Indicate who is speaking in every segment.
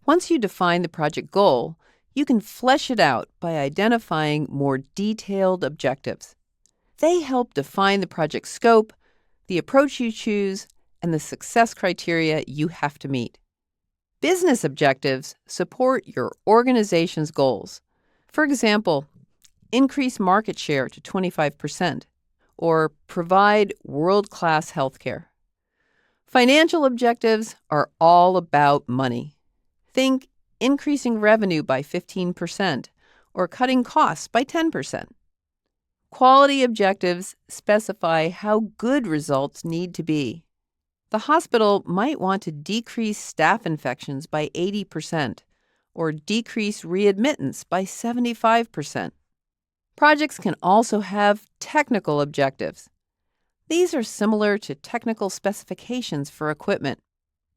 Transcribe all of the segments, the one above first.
Speaker 1: Once you define the project goal, you can flesh it out by identifying more detailed objectives. They help define the project scope, the approach you choose, and the success criteria you have to meet. Business objectives support your organization's goals. For example, increase market share to 25%, or provide world-class healthcare. Financial objectives are all about money. Think increasing revenue by 15% or cutting costs by 10%. Quality objectives specify how good results need to be. The hospital might want to decrease staff infections by 80% or decrease readmittance by 75%. Projects can also have technical objectives. These are similar to technical specifications for equipment.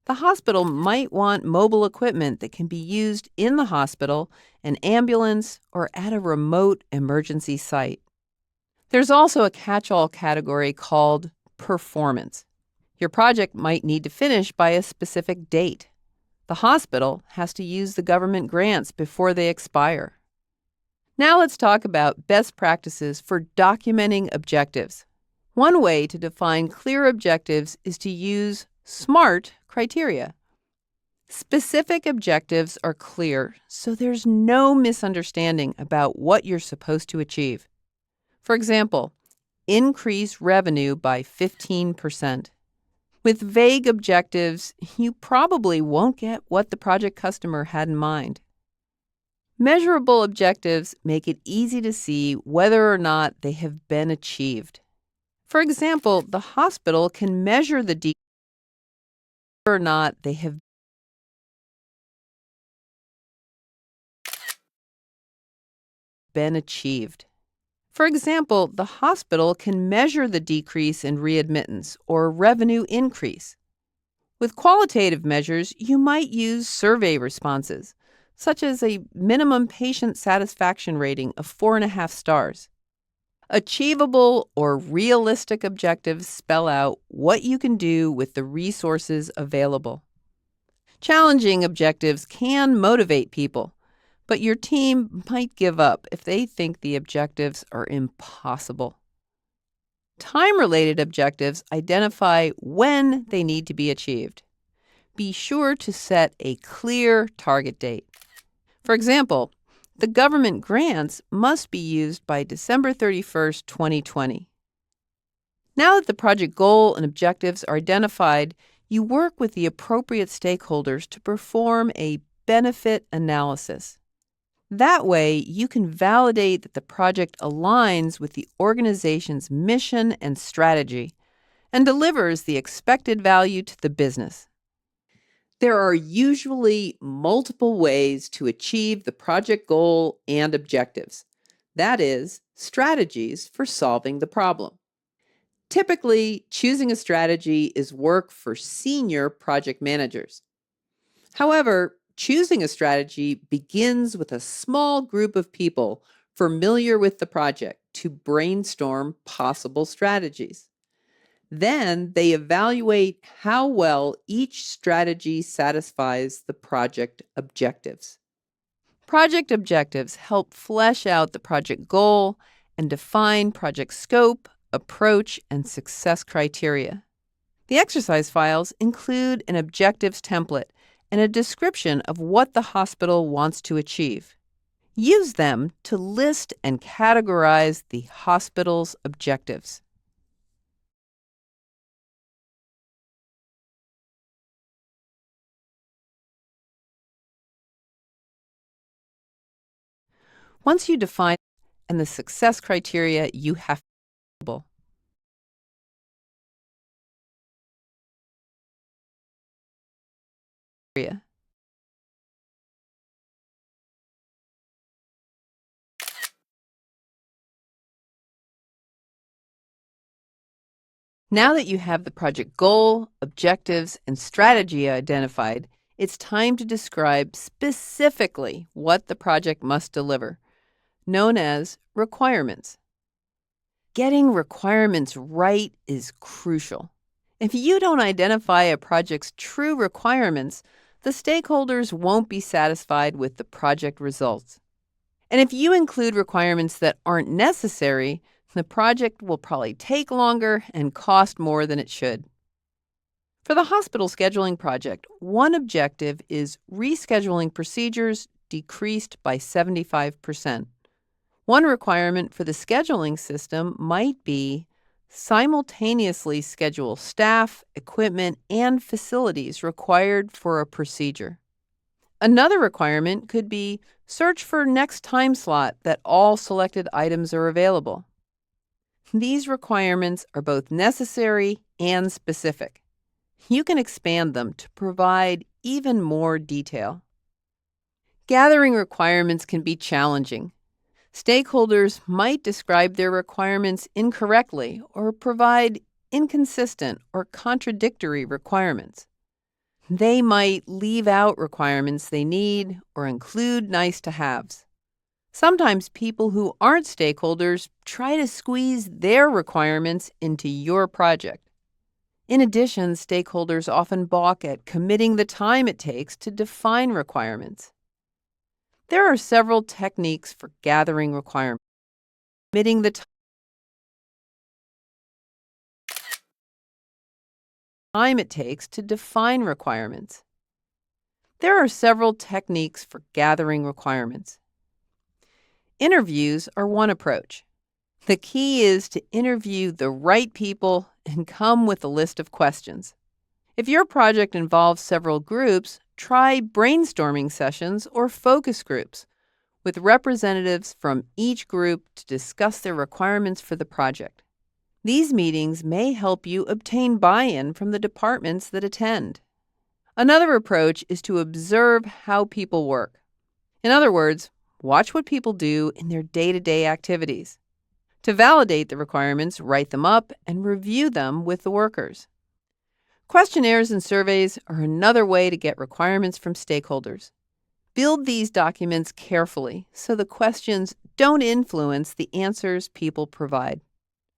Speaker 1: The hospital might want mobile equipment that can be used in the hospital, an ambulance, or at a remote emergency site. There's also a catch-all category called performance. Your project might need to finish by a specific date. The hospital has to use the government grants before they expire. Now let's talk about best practices for documenting objectives. One way to define clear objectives is to use SMART criteria. Specific objectives are clear, so there's no misunderstanding about what you're supposed to achieve. For example, increase revenue by 15%. With vague objectives, you probably won't get what the project customer had in mind. Measurable objectives make it easy to see whether or not they have been achieved. For example, the hospital can measure the decrease or not they have been achieved. For example, the hospital can measure the decrease in readmittance or revenue increase. With qualitative measures, you might use survey responses, such as a minimum patient satisfaction rating of 4.5 stars. Achievable or realistic objectives spell out what you can do with the resources available. Challenging objectives can motivate people, but your team might give up if they think the objectives are impossible. Time-related objectives identify when they need to be achieved. Be sure to set a clear target date. For example, the government grants must be used by December 31st, 2020. Now that the project goal and objectives are identified, you work with the appropriate stakeholders to perform a benefit analysis. That way, you can validate that the project aligns with the organization's mission and strategy and delivers the expected value to the business. There are usually multiple ways to achieve the project goal and objectives. That is, strategies for solving the problem. Typically, choosing a strategy is work for senior project managers. However, choosing a strategy begins with a small group of people familiar with the project to brainstorm possible strategies. Then they evaluate how well each strategy satisfies the project objectives. Project objectives help flesh out the project goal and define project scope, approach, and success criteria. The exercise files include an objectives template and a description of what the hospital wants to achieve. Use them to list and categorize the hospital's objectives. Once you define and the success criteria you have to area. Now that you have the project goal, objectives, and strategy identified, it's time to describe specifically what the project must deliver, known as requirements. Getting requirements right is crucial. If you don't identify a project's true requirements, the stakeholders won't be satisfied with the project results. And if you include requirements that aren't necessary, the project will probably take longer and cost more than it should. For the hospital scheduling project, one objective is rescheduling procedures decreased by 75%. One requirement for the scheduling system might be simultaneously schedule staff, equipment, and facilities required for a procedure. Another requirement could be search for next time slot that all selected items are available. These requirements are both necessary and specific. You can expand them to provide even more detail. Gathering requirements can be challenging. Stakeholders might describe their requirements incorrectly or provide inconsistent or contradictory requirements. They might leave out requirements they need or include nice-to-haves. Sometimes people who aren't stakeholders try to squeeze their requirements into your project. In addition, stakeholders often balk at committing the time it takes to define requirements. There are several techniques for gathering requirements. Committing the time it takes to define requirements. There are several techniques for gathering requirements. Interviews are one approach. The key is to interview the right people and come with a list of questions. If your project involves several groups, try brainstorming sessions or focus groups with representatives from each group to discuss their requirements for the project. These meetings may help you obtain buy-in from the departments that attend. Another approach is to observe how people work. In other words, watch what people do in their day-to-day activities. To validate the requirements, write them up and review them with the workers. Questionnaires and surveys are another way to get requirements from stakeholders. Build these documents carefully so the questions don't influence the answers people provide.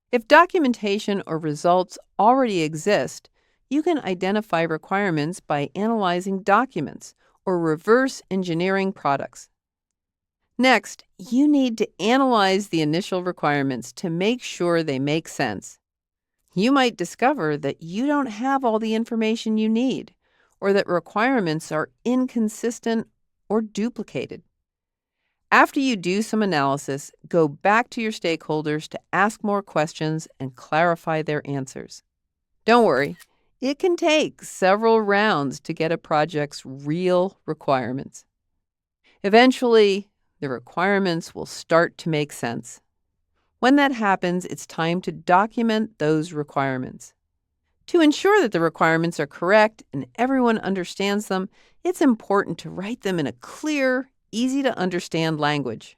Speaker 1: If documentation or results already exist, you can identify requirements by analyzing documents or reverse engineering products. Next, you need to analyze the initial requirements to make sure they make sense. You might discover that you don't have all the information you need, or that requirements are inconsistent or duplicated. After you do some analysis, go back to your stakeholders to ask more questions and clarify their answers. Don't worry, it can take several rounds to get a project's real requirements. Eventually, the requirements will start to make sense. When that happens, it's time to document those requirements. To ensure that the requirements are correct and everyone understands them, it's important to write them in a clear, easy-to-understand language.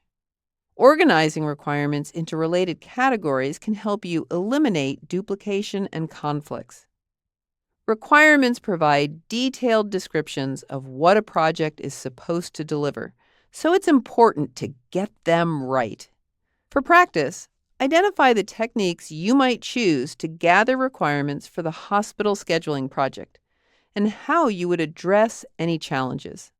Speaker 1: Organizing requirements into related categories can help you eliminate duplication and conflicts. Requirements provide detailed descriptions of what a project is supposed to deliver, so it's important to get them right. For practice, identify the techniques you might choose to gather requirements for the hospital scheduling project and how you would address any challenges.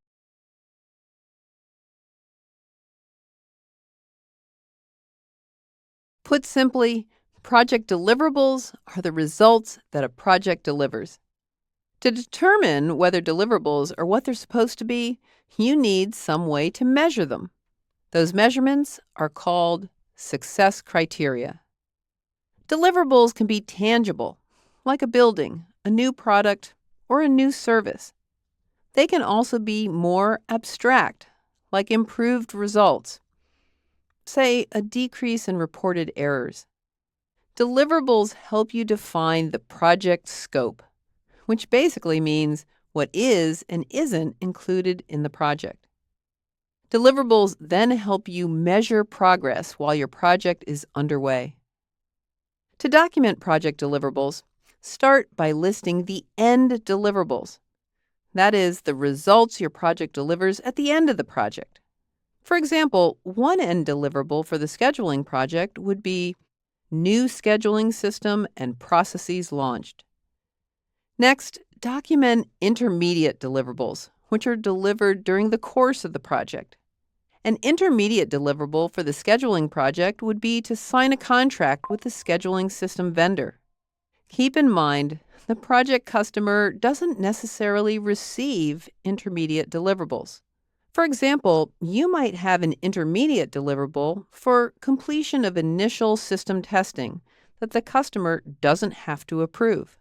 Speaker 1: Put simply, project deliverables are the results that a project delivers. To determine whether deliverables are what they're supposed to be, you need some way to measure them. Those measurements are called success criteria. Deliverables can be tangible, like a building, a new product, or a new service. They can also be more abstract, like improved results, say a decrease in reported errors. Deliverables help you define the project scope, which basically means what is and isn't included in the project. Deliverables then help you measure progress while your project is underway. To document project deliverables, start by listing the end deliverables. That is, the results your project delivers at the end of the project. For example, one end deliverable for the scheduling project would be new scheduling system and processes launched. Next, document intermediate deliverables, which are delivered during the course of the project. An intermediate deliverable for the scheduling project would be to sign a contract with the scheduling system vendor. Keep in mind, the project customer doesn't necessarily receive intermediate deliverables. For example, you might have an intermediate deliverable for completion of initial system testing that the customer doesn't have to approve.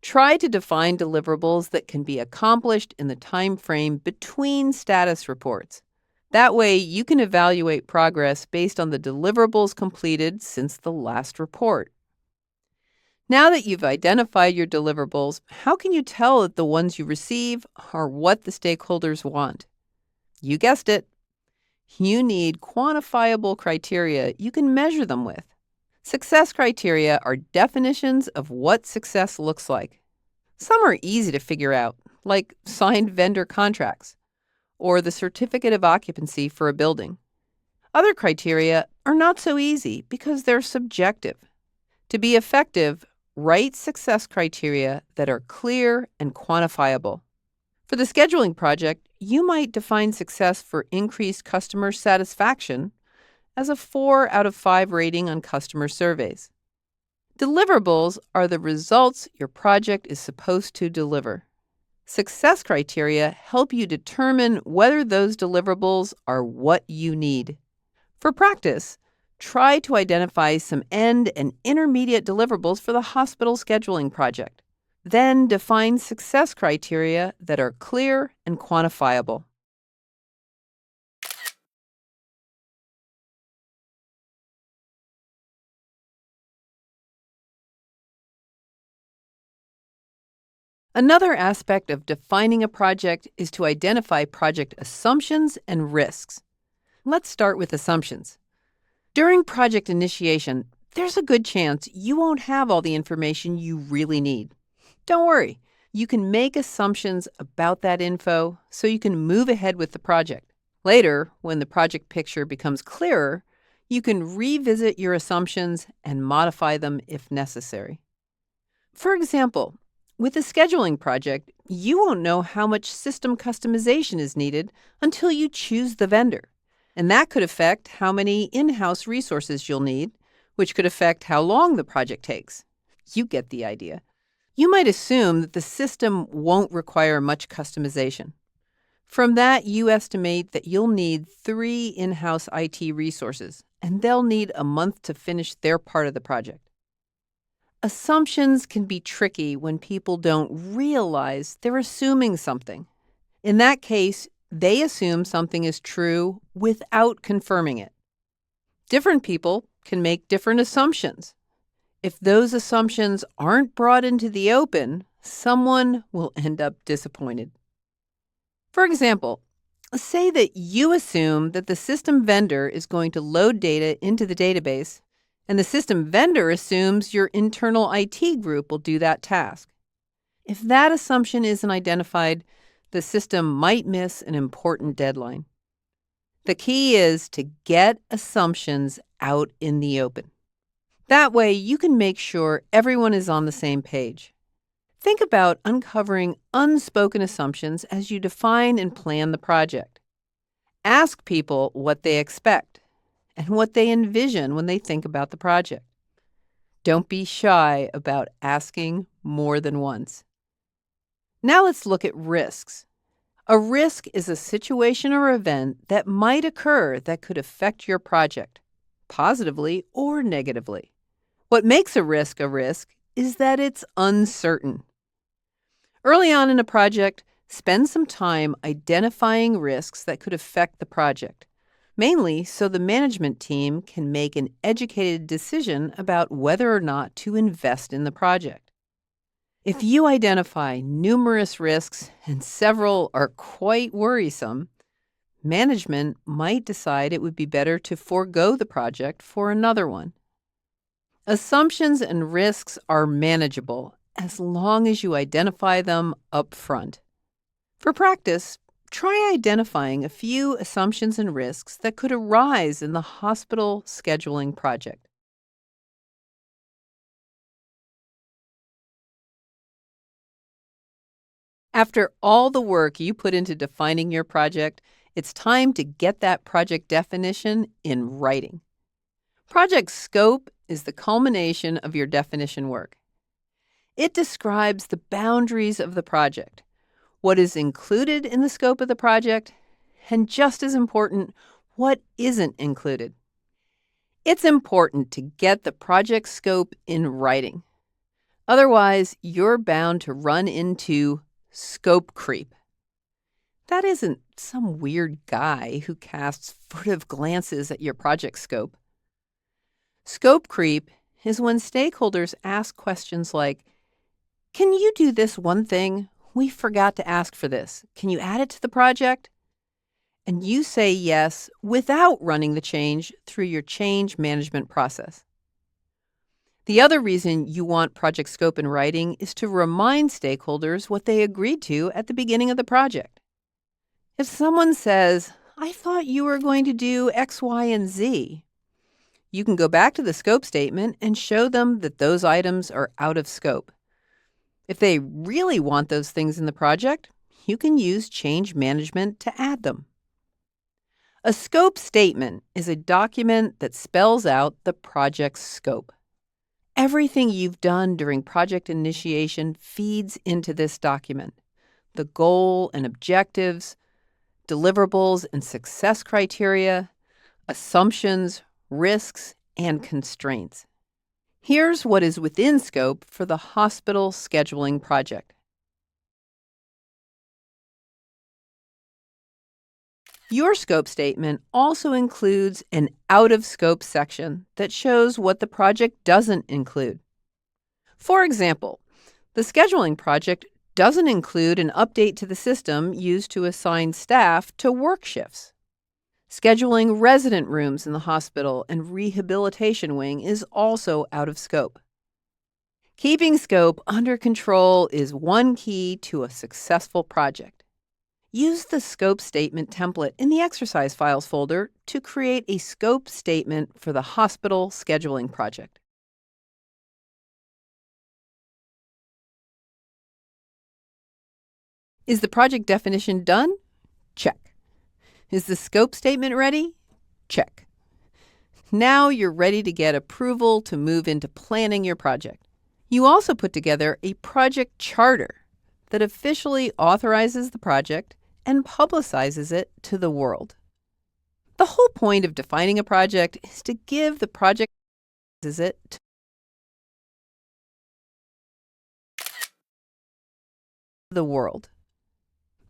Speaker 1: Try to define deliverables that can be accomplished in the time frame between status reports. That way, you can evaluate progress based on the deliverables completed since the last report. Now that you've identified your deliverables, how can you tell that the ones you receive are what the stakeholders want? You guessed it. You need quantifiable criteria you can measure them with. Success criteria are definitions of what success looks like. Some are easy to figure out, like signed vendor contracts or the certificate of occupancy for a building. Other criteria are not so easy because they're subjective. To be effective, write success criteria that are clear and quantifiable. For the scheduling project, you might define success for increased customer satisfaction as a 4 out of 5 rating on customer surveys. Deliverables are the results your project is supposed to deliver. Success criteria help you determine whether those deliverables are what you need. For practice, try to identify some end and intermediate deliverables for the hospital scheduling project. Then define success criteria that are clear and quantifiable. Another aspect of defining a project is to identify project assumptions and risks. Let's start with assumptions. During project initiation, there's a good chance you won't have all the information you really need. Don't worry, you can make assumptions about that info so you can move ahead with the project. Later, when the project picture becomes clearer, you can revisit your assumptions and modify them if necessary. For example, with a scheduling project, you won't know how much system customization is needed until you choose the vendor. And that could affect how many in-house resources you'll need, which could affect how long the project takes. You get the idea. You might assume that the system won't require much customization. From that, you estimate that you'll need 3 in-house IT resources, and they'll need a month to finish their part of the project. Assumptions can be tricky when people don't realize they're assuming something. In that case, they assume something is true without confirming it. Different people can make different assumptions. If those assumptions aren't brought into the open, someone will end up disappointed. For example, say that you assume that the system vendor is going to load data into the database, and the system vendor assumes your internal IT group will do that task. If that assumption isn't identified, the system might miss an important deadline. The key is to get assumptions out in the open. That way, you can make sure everyone is on the same page. Think about uncovering unspoken assumptions as you define and plan the project. Ask people what they expect and what they envision when they think about the project. Don't be shy about asking more than once. Now let's look at risks. A risk is a situation or event that might occur that could affect your project, positively or negatively. What makes a risk is that it's uncertain. Early on in a project, spend some time identifying risks that could affect the project, mainly so the management team can make an educated decision about whether or not to invest in the project. If you identify numerous risks and several are quite worrisome, management might decide it would be better to forego the project for another one. Assumptions and risks are manageable as long as you identify them up front. For practice, try identifying a few assumptions and risks that could arise in the hospital scheduling project. After all the work you put into defining your project, it's time to get that project definition in writing. Project scope is the culmination of your definition work. It describes the boundaries of the project, what is included in the scope of the project, and just as important, what isn't included. It's important to get the project scope in writing. Otherwise, you're bound to run into scope creep. That isn't some weird guy who casts furtive glances at your project scope. Scope creep is when stakeholders ask questions like, "Can you do this one thing? We forgot to ask for this. Can you add it to the project?" And you say yes without running the change through your change management process. The other reason you want project scope in writing is to remind stakeholders what they agreed to at the beginning of the project. If someone says, "I thought you were going to do X, Y, and Z," you can go back to the scope statement and show them that those items are out of scope. If they really want those things in the project, you can use change management to add them. A scope statement is a document that spells out the project's scope. Everything you've done during project initiation feeds into this document. The goal and objectives, deliverables and success criteria, assumptions, risks, and constraints. Here's what is within scope for the hospital scheduling project. Your scope statement also includes an out-of-scope section that shows what the project doesn't include. For example, the scheduling project doesn't include an update to the system used to assign staff to work shifts. Scheduling resident rooms in the hospital and rehabilitation wing is also out of scope. Keeping scope under control is one key to a successful project. Use the scope statement template in the exercise files folder to create a scope statement for the hospital scheduling project. Is the project definition done? Check. Is the scope statement ready? Check. Now you're ready to get approval to move into planning your project. You also put together a project charter that officially authorizes the project and publicizes it to the world. The whole point of defining a project is to give the project to the world.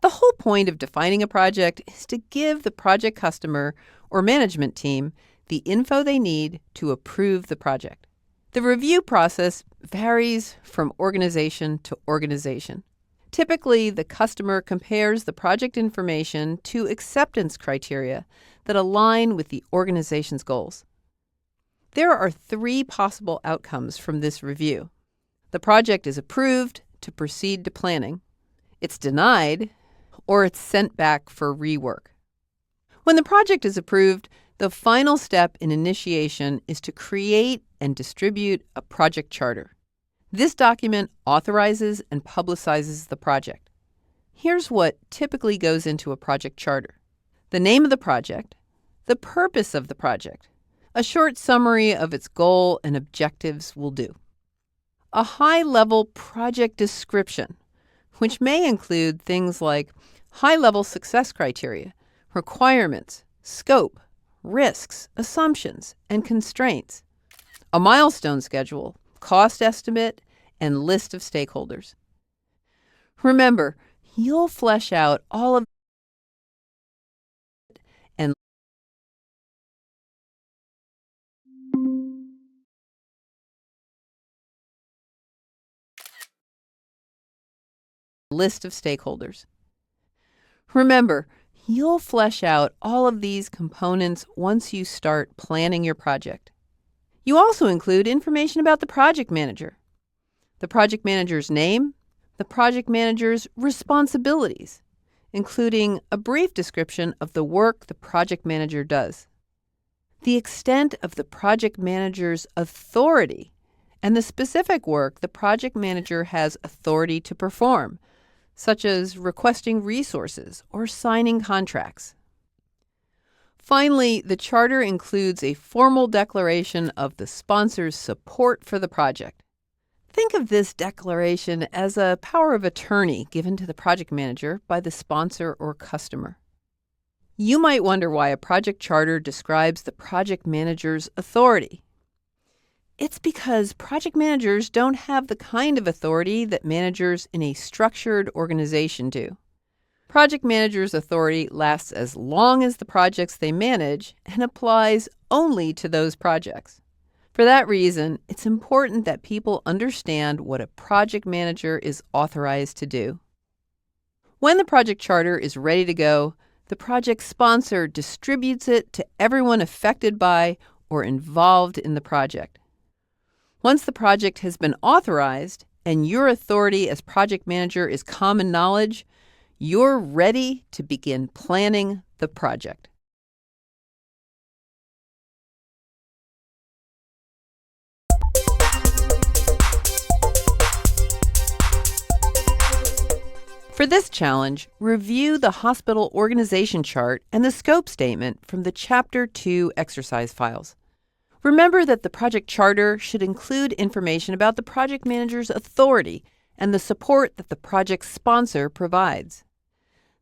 Speaker 1: The whole point of defining a project is to give the project customer or management team the info they need to approve the project. The review process varies from organization to organization. Typically, the customer compares the project information to acceptance criteria that align with the organization's goals. There are 3 possible outcomes from this review. The project is approved to proceed to planning, it's denied, or it's sent back for rework. When the project is approved, the final step in initiation is to create and distribute a project charter. This document authorizes and publicizes the project. Here's what typically goes into a project charter: the name of the project, the purpose of the project, a short summary of its goal and objectives will do. A high-level project description, which may include things like high-level success criteria, requirements, scope, risks, assumptions, and constraints, a milestone schedule, cost estimate, and list of stakeholders. Remember, you'll flesh out all of and list of stakeholders. Remember, you'll flesh out all of these components once you start planning your project. You also include information about the project manager, the project manager's name, the project manager's responsibilities, including a brief description of the work the project manager does, the extent of the project manager's authority, and the specific work the project manager has authority to perform, such as requesting resources or signing contracts. Finally, the charter includes a formal declaration of the sponsor's support for the project. Think of this declaration as a power of attorney given to the project manager by the sponsor or customer. You might wonder why a project charter describes the project manager's authority. It's because project managers don't have the kind of authority that managers in a structured organization do. Project managers' authority lasts as long as the projects they manage and applies only to those projects. For that reason, it's important that people understand what a project manager is authorized to do. When the project charter is ready to go, the project sponsor distributes it to everyone affected by or involved in the project. Once the project has been authorized and your authority as project manager is common knowledge, you're ready to begin planning the project. For this challenge, review the hospital organization chart and the scope statement from the Chapter 2 exercise files. Remember that the project charter should include information about the project manager's authority and the support that the project sponsor provides.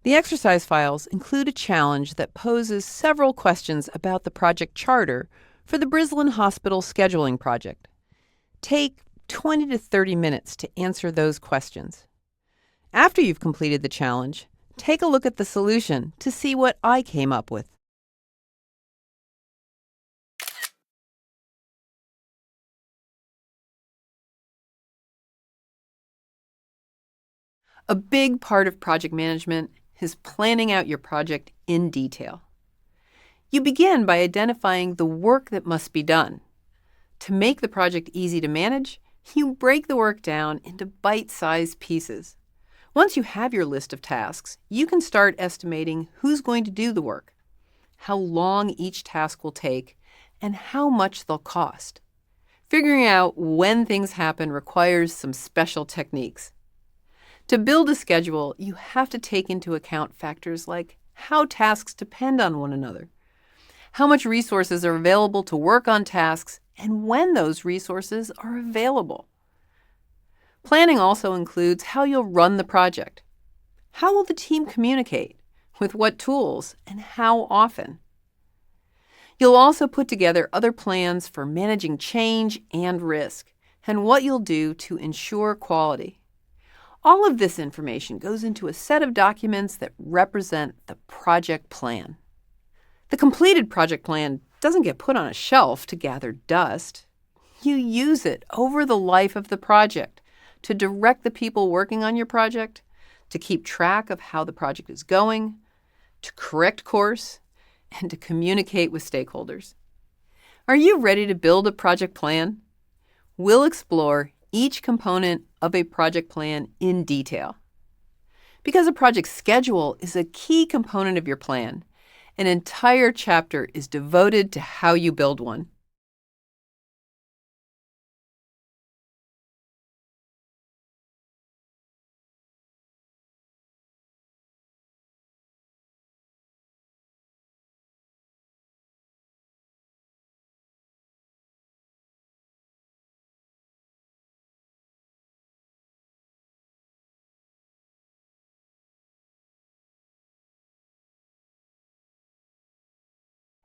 Speaker 1: The exercise files include a challenge that poses several questions about the project charter for the Brislin Hospital scheduling project. Take 20 to 30 minutes to answer those questions. After you've completed the challenge, take a look at the solution to see what I came up with. A big part of project management is planning out your project in detail. You begin by identifying the work that must be done. To make the project easy to manage, you break the work down into bite-sized pieces. Once you have your list of tasks, you can start estimating who's going to do the work, how long each task will take, and how much they'll cost. Figuring out when things happen requires some special techniques. To build a schedule, you have to take into account factors like how tasks depend on one another, how much resources are available to work on tasks, and when those resources are available. Planning also includes how you'll run the project. How will the team communicate? With what tools? And how often? You'll also put together other plans for managing change and risk, and what you'll do to ensure quality. All of this information goes into a set of documents that represent the project plan. The completed project plan doesn't get put on a shelf to gather dust. You use it over the life of the project to direct the people working on your project, to keep track of how the project is going, to correct course, and to communicate with stakeholders. Are you ready to build a project plan? We'll explore each component of a project plan in detail. Because a project schedule is a key component of your plan, an entire chapter is devoted to how you build one.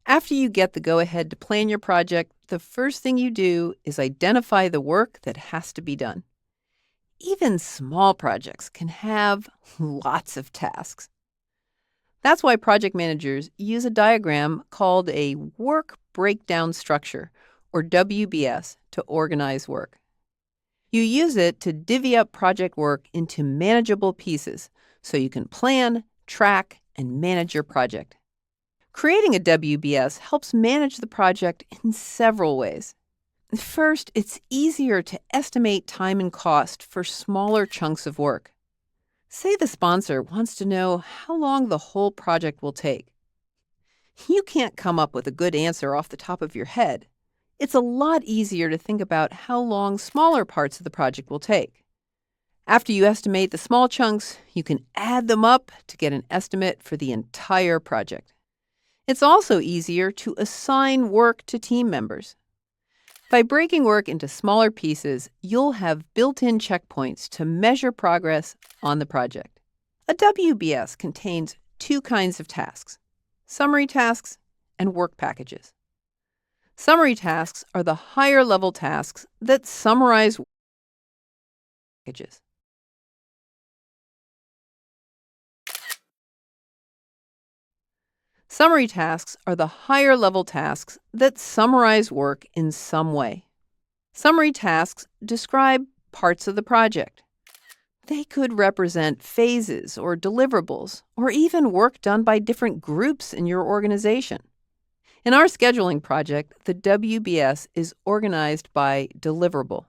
Speaker 1: After you get the go-ahead to plan your project, the first thing you do is identify the work that has to be done. Even small projects can have lots of tasks. That's why project managers use a diagram called a work breakdown structure, or WBS, to organize work. You use it to divvy up project work into manageable pieces so you can plan, track, and manage your project. Creating a WBS helps manage the project in several ways. First, it's easier to estimate time and cost for smaller chunks of work. Say the sponsor wants to know how long the whole project will take. You can't come up with a good answer off the top of your head. It's a lot easier to think about how long smaller parts of the project will take. After you estimate the small chunks, you can add them up to get an estimate for the entire project. It's also easier to assign work to team members. By breaking work into smaller pieces, you'll have built-in checkpoints to measure progress on the project. A WBS contains two kinds of tasks: summary tasks and work packages. Summary tasks are the higher-level tasks that summarize packages. Summary tasks are the higher-level tasks that summarize work in some way. Summary tasks describe parts of the project. They could represent phases or deliverables, or even work done by different groups in your organization. In our scheduling project, the WBS is organized by deliverable.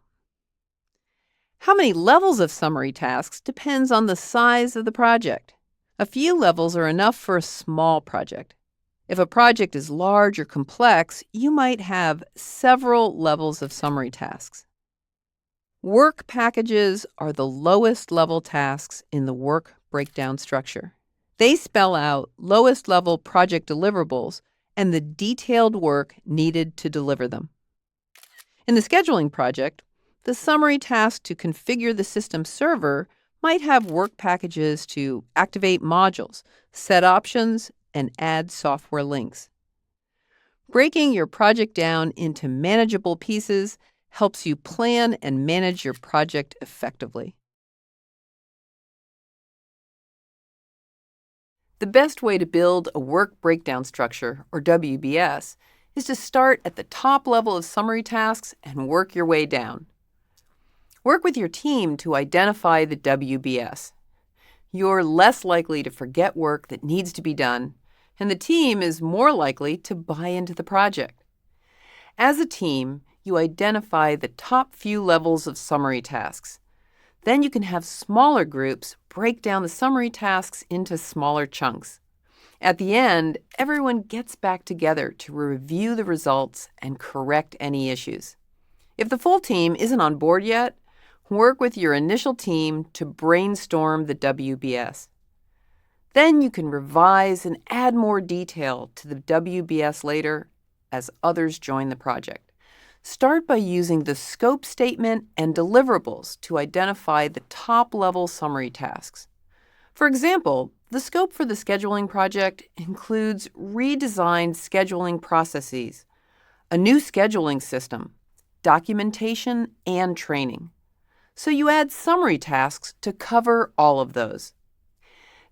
Speaker 1: How many levels of summary tasks depends on the size of the project. A few levels are enough for a small project. If a project is large or complex, you might have several levels of summary tasks. Work packages are the lowest level tasks in the work breakdown structure. They spell out lowest level project deliverables and the detailed work needed to deliver them. In the scheduling project, the summary task to configure the system server might have work packages to activate modules, set options, and add software links. Breaking your project down into manageable pieces helps you plan and manage your project effectively. The best way to build a work breakdown structure, or WBS, is to start at the top level of summary tasks and work your way down. Work with your team to identify the WBS. You're less likely to forget work that needs to be done, and the team is more likely to buy into the project. As a team, you identify the top few levels of summary tasks. Then you can have smaller groups break down the summary tasks into smaller chunks. At the end, everyone gets back together to review the results and correct any issues. If the full team isn't on board yet, work with your initial team to brainstorm the WBS. Then you can revise and add more detail to the WBS later as others join the project. Start by using the scope statement and deliverables to identify the top-level summary tasks. For example, the scope for the scheduling project includes redesigned scheduling processes, a new scheduling system, documentation, and training. So you add summary tasks to cover all of those.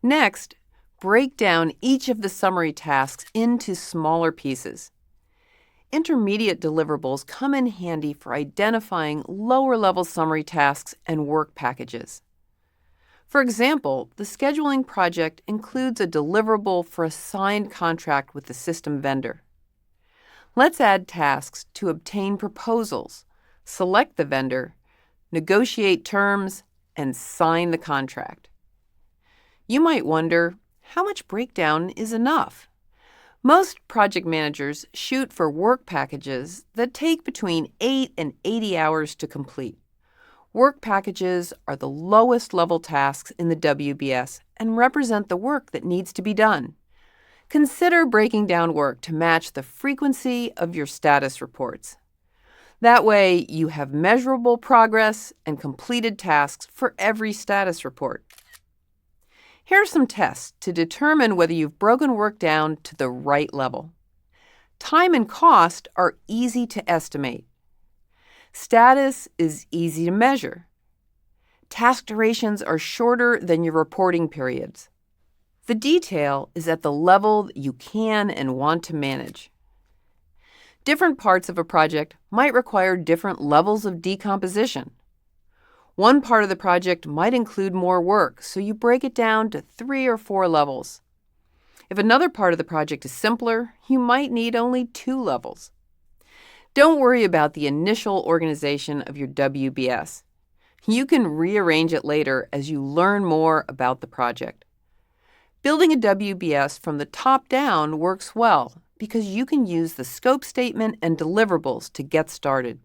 Speaker 1: Next, break down each of the summary tasks into smaller pieces. Intermediate deliverables come in handy for identifying lower-level summary tasks and work packages. For example, the scheduling project includes a deliverable for a signed contract with the system vendor. Let's add tasks to obtain proposals, select the vendor, negotiate terms, and sign the contract. You might wonder, how much breakdown is enough? Most project managers shoot for work packages that take between 8 and 80 hours to complete. Work packages are the lowest level tasks in the WBS and represent the work that needs to be done. Consider breaking down work to match the frequency of your status reports. That way, you have measurable progress and completed tasks for every status report. Here are some tests to determine whether you've broken work down to the right level. Time and cost are easy to estimate. Status is easy to measure. Task durations are shorter than your reporting periods. The detail is at the level that you can and want to manage. Different parts of a project might require different levels of decomposition. One part of the project might include more work, so you break it down to 3 or 4 levels. If another part of the project is simpler, you might need only 2 levels. Don't worry about the initial organization of your WBS. You can rearrange it later as you learn more about the project. Building a WBS from the top down works well because you can use the scope statement and deliverables to get started.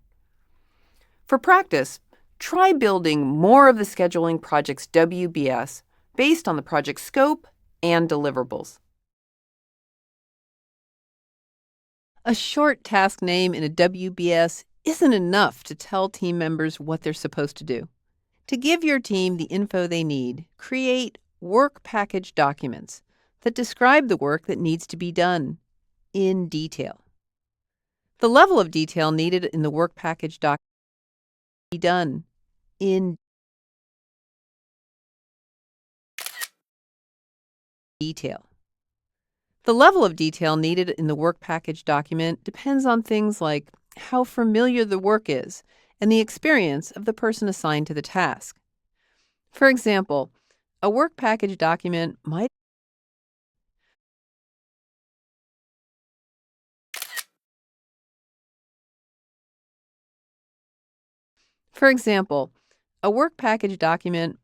Speaker 1: For practice, Try building more of the scheduling project's WBS based on the project scope and deliverables. A short task name in a WBS isn't enough to tell team members what they're supposed to do. To give your team the info they need, create work package documents that describe the work that needs to be done in detail. The level of detail needed in the work package document be done in detail. The level of detail needed in the work package document depends on things like how familiar the work is and the experience of the person assigned to the task. For example, a work package document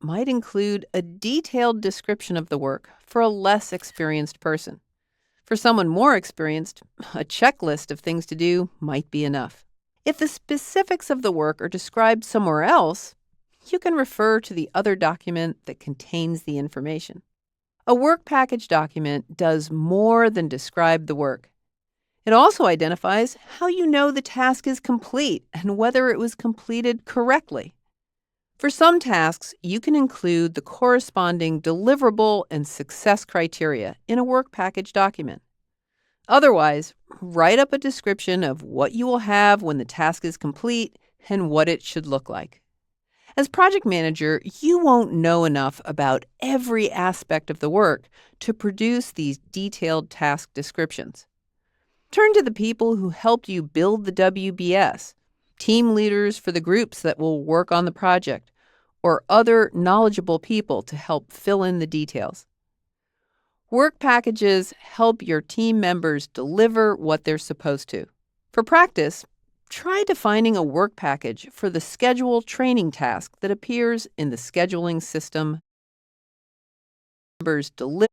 Speaker 1: might include a detailed description of the work for a less experienced person. For someone more experienced, a checklist of things to do might be enough. If the specifics of the work are described somewhere else, you can refer to the other document that contains the information. A work package document does more than describe the work. It also identifies how you know the task is complete and whether it was completed correctly. For some tasks, you can include the corresponding deliverable and success criteria in a work package document. Otherwise, write up a description of what you will have when the task is complete and what it should look like. As project manager, you won't know enough about every aspect of the work to produce these detailed task descriptions. Turn to the people who helped you build the WBS, team leaders for the groups that will work on the project, or other knowledgeable people to help fill in the details. Work packages help your team members deliver what they're supposed to. For practice, try defining a work package for the schedule training task that appears in the scheduling system. Members deliver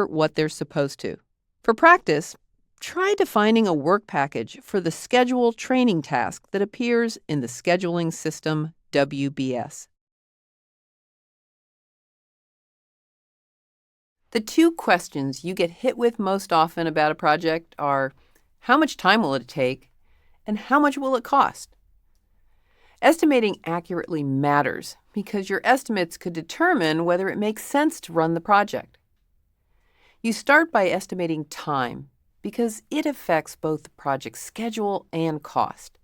Speaker 1: what they're supposed to. For practice, try defining a work package for the schedule training task that appears in the scheduling system WBS. The two questions you get hit with most often about a project are, how much time will it take, and how much will it cost? Estimating accurately matters because your estimates could determine whether it makes sense to run the project. You start by estimating time because it affects both the project's schedule and cost.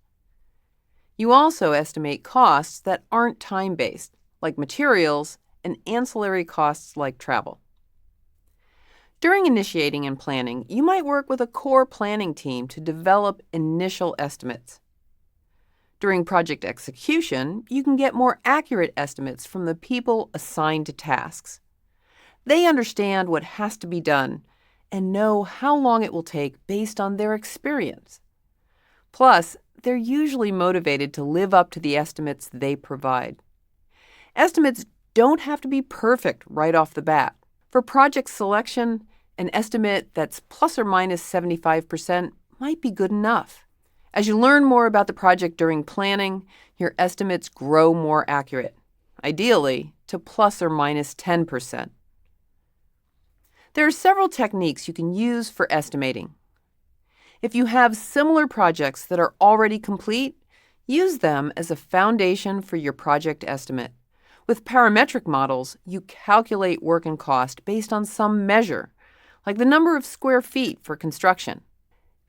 Speaker 1: You also estimate costs that aren't time-based, like materials, and ancillary costs like travel. During initiating and planning, you might work with a core planning team to develop initial estimates. During project execution, you can get more accurate estimates from the people assigned to tasks. They understand what has to be done and know how long it will take based on their experience. Plus, they're usually motivated to live up to the estimates they provide. Estimates don't have to be perfect right off the bat. For project selection, an estimate that's plus or minus 75% might be good enough. As you learn more about the project during planning, your estimates grow more accurate, ideally to plus or minus 10%. There are several techniques you can use for estimating. If you have similar projects that are already complete, use them as a foundation for your project estimate. With parametric models, you calculate work and cost based on some measure, like the number of square feet for construction.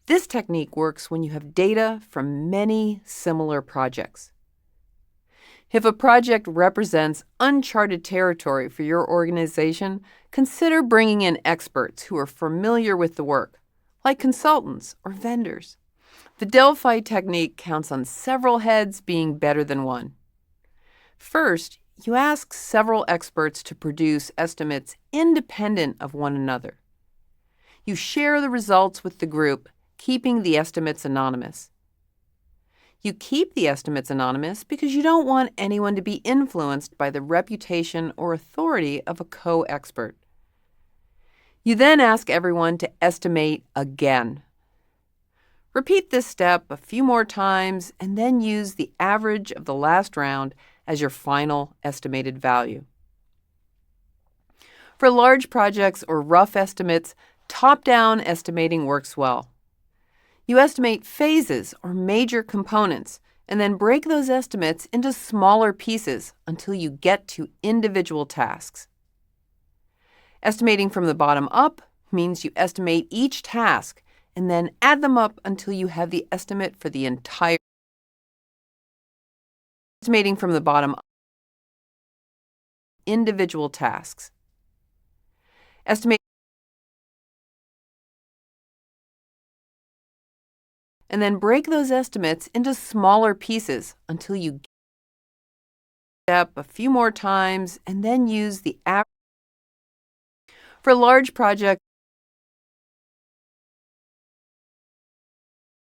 Speaker 1: This technique works when you have data from many similar projects. If a project represents uncharted territory for your organization, consider bringing in experts who are familiar with the work, like consultants or vendors. The Delphi technique counts on several heads being better than one. First, you ask several experts to produce estimates independent of one another. You share the results with the group, keeping the estimates anonymous. You keep the estimates anonymous because you don't want anyone to be influenced by the reputation or authority of a co-expert. You then ask everyone to estimate again. Repeat this step a few more times and then use the average of the last round as your final estimated value. For large projects or rough estimates, top-down estimating works well. You estimate phases or major components and then break those estimates into smaller pieces until you get to individual tasks. Estimating from the bottom up means you estimate each task and then add them up until you have the estimate for the entire. Estimating from the bottom up, individual tasks. Estimate and then break those estimates into smaller pieces until you step a few more times and then use the average. For large projects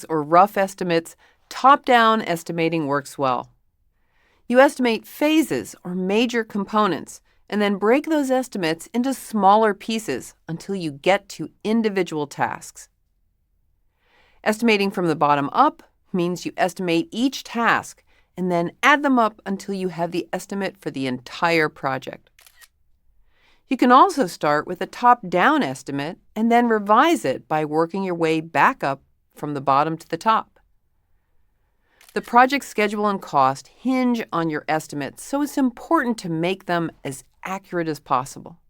Speaker 1: or rough estimates, top-down estimating works well. You estimate phases or major components and then break those estimates into smaller pieces until you get to individual tasks. Estimating from the bottom up means you estimate each task and then add them up until you have the estimate for the entire project. You can also start with a top-down estimate and then revise it by working your way back up from the bottom to the top. The project schedule and cost hinge on your estimates, so it's important to make them as accurate as possible.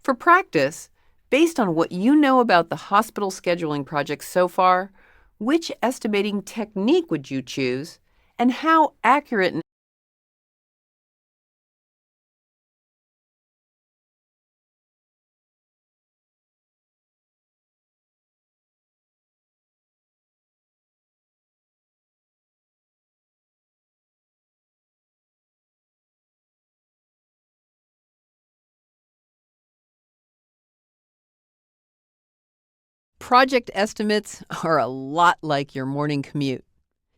Speaker 1: For practice, based on what you know about the hospital scheduling project so far, which estimating technique would you choose, and how accurate and project estimates are a lot like your morning commute.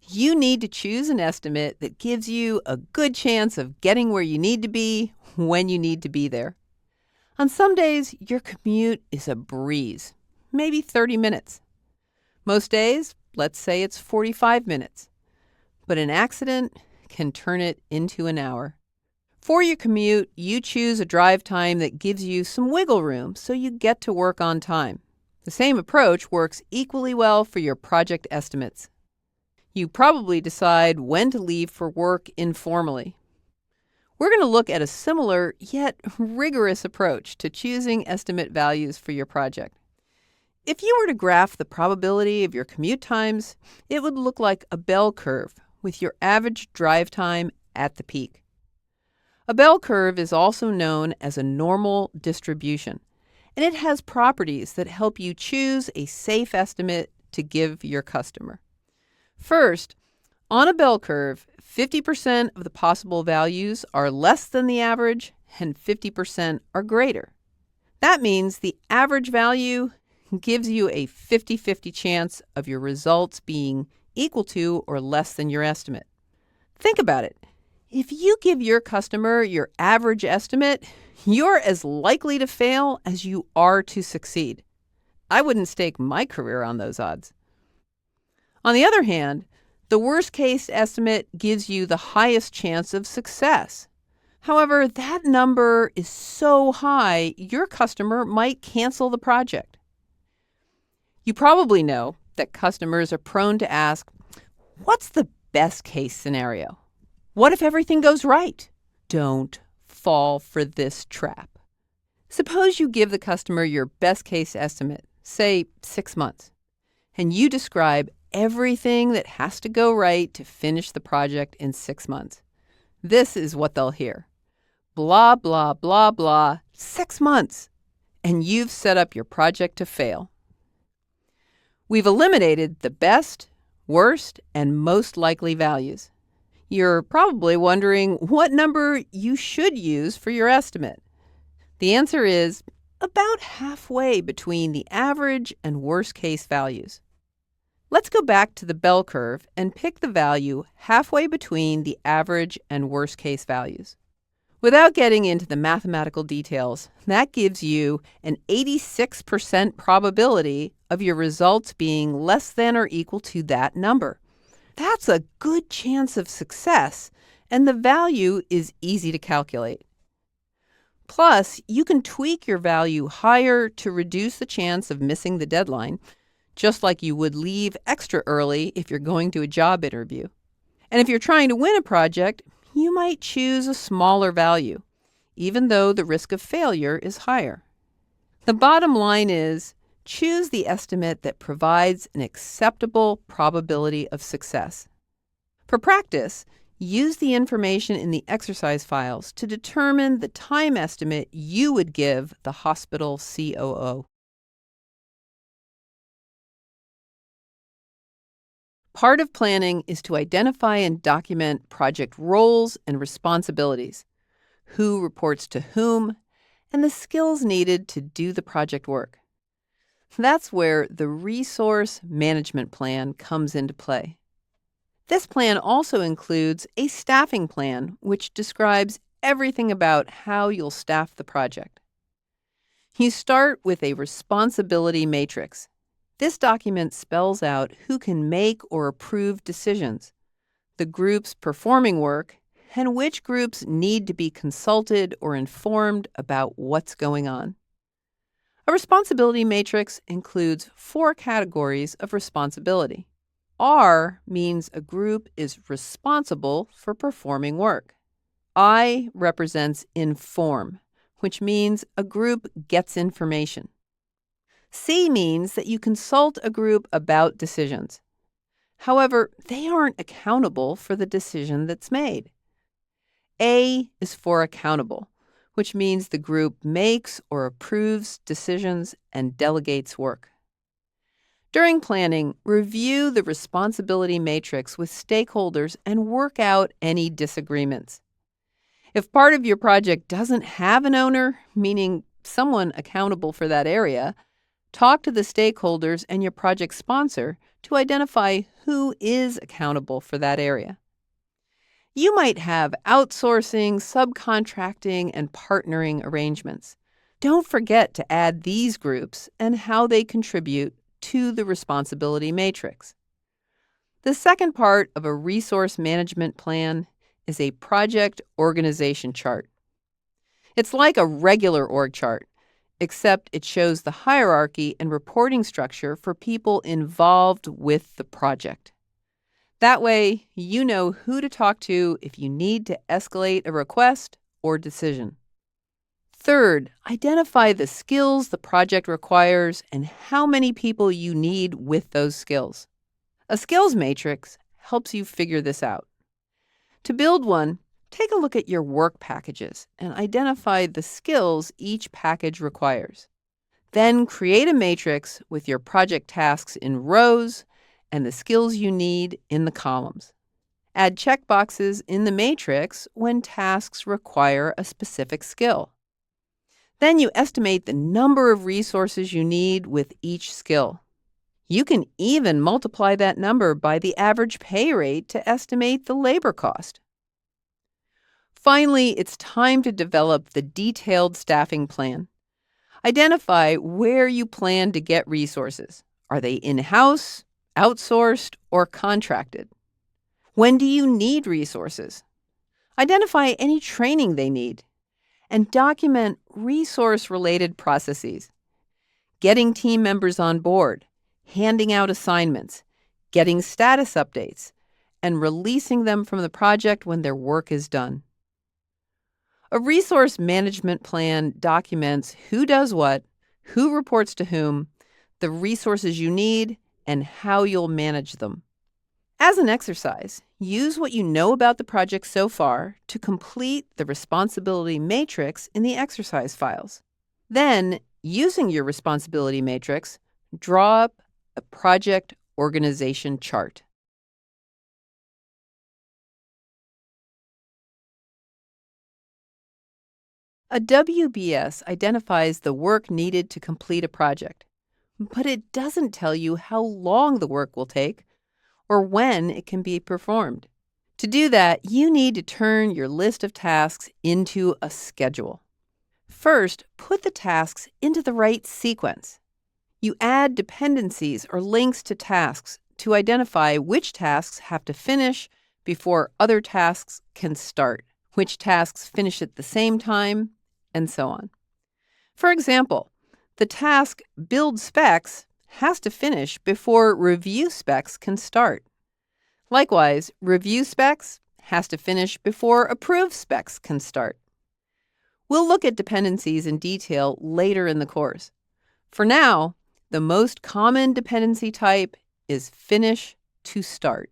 Speaker 1: You need to choose an estimate that gives you a good chance of getting where you need to be when you need to be there. On some days, your commute is a breeze, maybe 30 minutes. Most days, let's say it's 45 minutes. But an accident can turn it into an hour. For your commute, you choose a drive time that gives you some wiggle room so you get to work on time. The same approach works equally well for your project estimates. You probably decide when to leave for work informally. We're going to look at a similar yet rigorous approach to choosing estimate values for your project. If you were to graph the probability of your commute times, it would look like a bell curve with your average drive time at the peak. A bell curve is also known as a normal distribution, and it has properties that help you choose a safe estimate to give your customer. First, on a bell curve, 50% of the possible values are less than the average and 50% are greater. That means the average value gives you a 50-50 chance of your results being equal to or less than your estimate. Think about it. If you give your customer your average estimate, you're as likely to fail as you are to succeed. I wouldn't stake my career on those odds. On the other hand, the worst-case estimate gives you the highest chance of success. However, that number is so high, your customer might cancel the project. You probably know that customers are prone to ask, what's the best-case scenario? What if everything goes right? Don't fall for this trap. Suppose you give the customer your best-case estimate, say 6 months, and you describe everything that has to go right to finish the project in 6 months. This is what they'll hear. Blah, blah, blah, blah, 6 months, and you've set up your project to fail. We've eliminated the best, worst, and most likely values. You're probably wondering what number you should use for your estimate. The answer is about halfway between the average and worst-case values. Let's go back to the bell curve and pick the value halfway between the average and worst-case values. Without getting into the mathematical details, that gives you an 86% probability of your results being less than or equal to that number. That's a good chance of success, and the value is easy to calculate. Plus, you can tweak your value higher to reduce the chance of missing the deadline, just like you would leave extra early if you're going to a job interview. And if you're trying to win a project, you might choose a smaller value, even though the risk of failure is higher. The bottom line is, choose the estimate that provides an acceptable probability of success. For practice, use the information in the exercise files to determine the time estimate you would give the hospital COO. Part of planning is to identify and document project roles and responsibilities, who reports to whom, and the skills needed to do the project work. That's where the resource management plan comes into play. This plan also includes a staffing plan, which describes everything about how you'll staff the project. You start with a responsibility matrix. This document spells out who can make or approve decisions, the groups performing work, and which groups need to be consulted or informed about what's going on. A responsibility matrix includes 4 categories of responsibility. R means a group is responsible for performing work. I represents inform, which means a group gets information. C means that you consult a group about decisions. However, they aren't accountable for the decision that's made. A is for accountable, which means the group makes or approves decisions and delegates work. During planning, review the responsibility matrix with stakeholders and work out any disagreements. If part of your project doesn't have an owner, meaning someone accountable for that area, talk to the stakeholders and your project sponsor to identify who is accountable for that area. You might have outsourcing, subcontracting, and partnering arrangements. Don't forget to add these groups and how they contribute to the responsibility matrix. The second part of a resource management plan is a project organization chart. It's like a regular org chart, except it shows the hierarchy and reporting structure for people involved with the project. That way, you know who to talk to if you need to escalate a request or decision. Third, identify the skills the project requires and how many people you need with those skills. A skills matrix helps you figure this out. To build one, take a look at your work packages and identify the skills each package requires. Then create a matrix with your project tasks in rows and the skills you need in the columns. Add checkboxes in the matrix when tasks require a specific skill. Then you estimate the number of resources you need with each skill. You can even multiply that number by the average pay rate to estimate the labor cost. Finally, it's time to develop the detailed staffing plan. Identify where you plan to get resources. Are they in-house, outsourced, or contracted? When do you need resources? Identify any training they need. And document resource-related processes. Getting team members on board, handing out assignments, getting status updates, and releasing them from the project when their work is done. A resource management plan documents who does what, who reports to whom, the resources you need, and how you'll manage them. As an exercise, use what you know about the project so far to complete the responsibility matrix in the exercise files. Then, using your responsibility matrix, draw up a project organization chart. A WBS identifies the work needed to complete a project, but it doesn't tell you how long the work will take or when it can be performed. To do that, you need to turn your list of tasks into a schedule. First, put the tasks into the right sequence. You add dependencies or links to tasks to identify which tasks have to finish before other tasks can start, which tasks finish at the same time, and so on. For example, the task build specs has to finish before review specs can start. Likewise, review specs has to finish before approve specs can start. We'll look at dependencies in detail later in the course. For now, the most common dependency type is finish to start.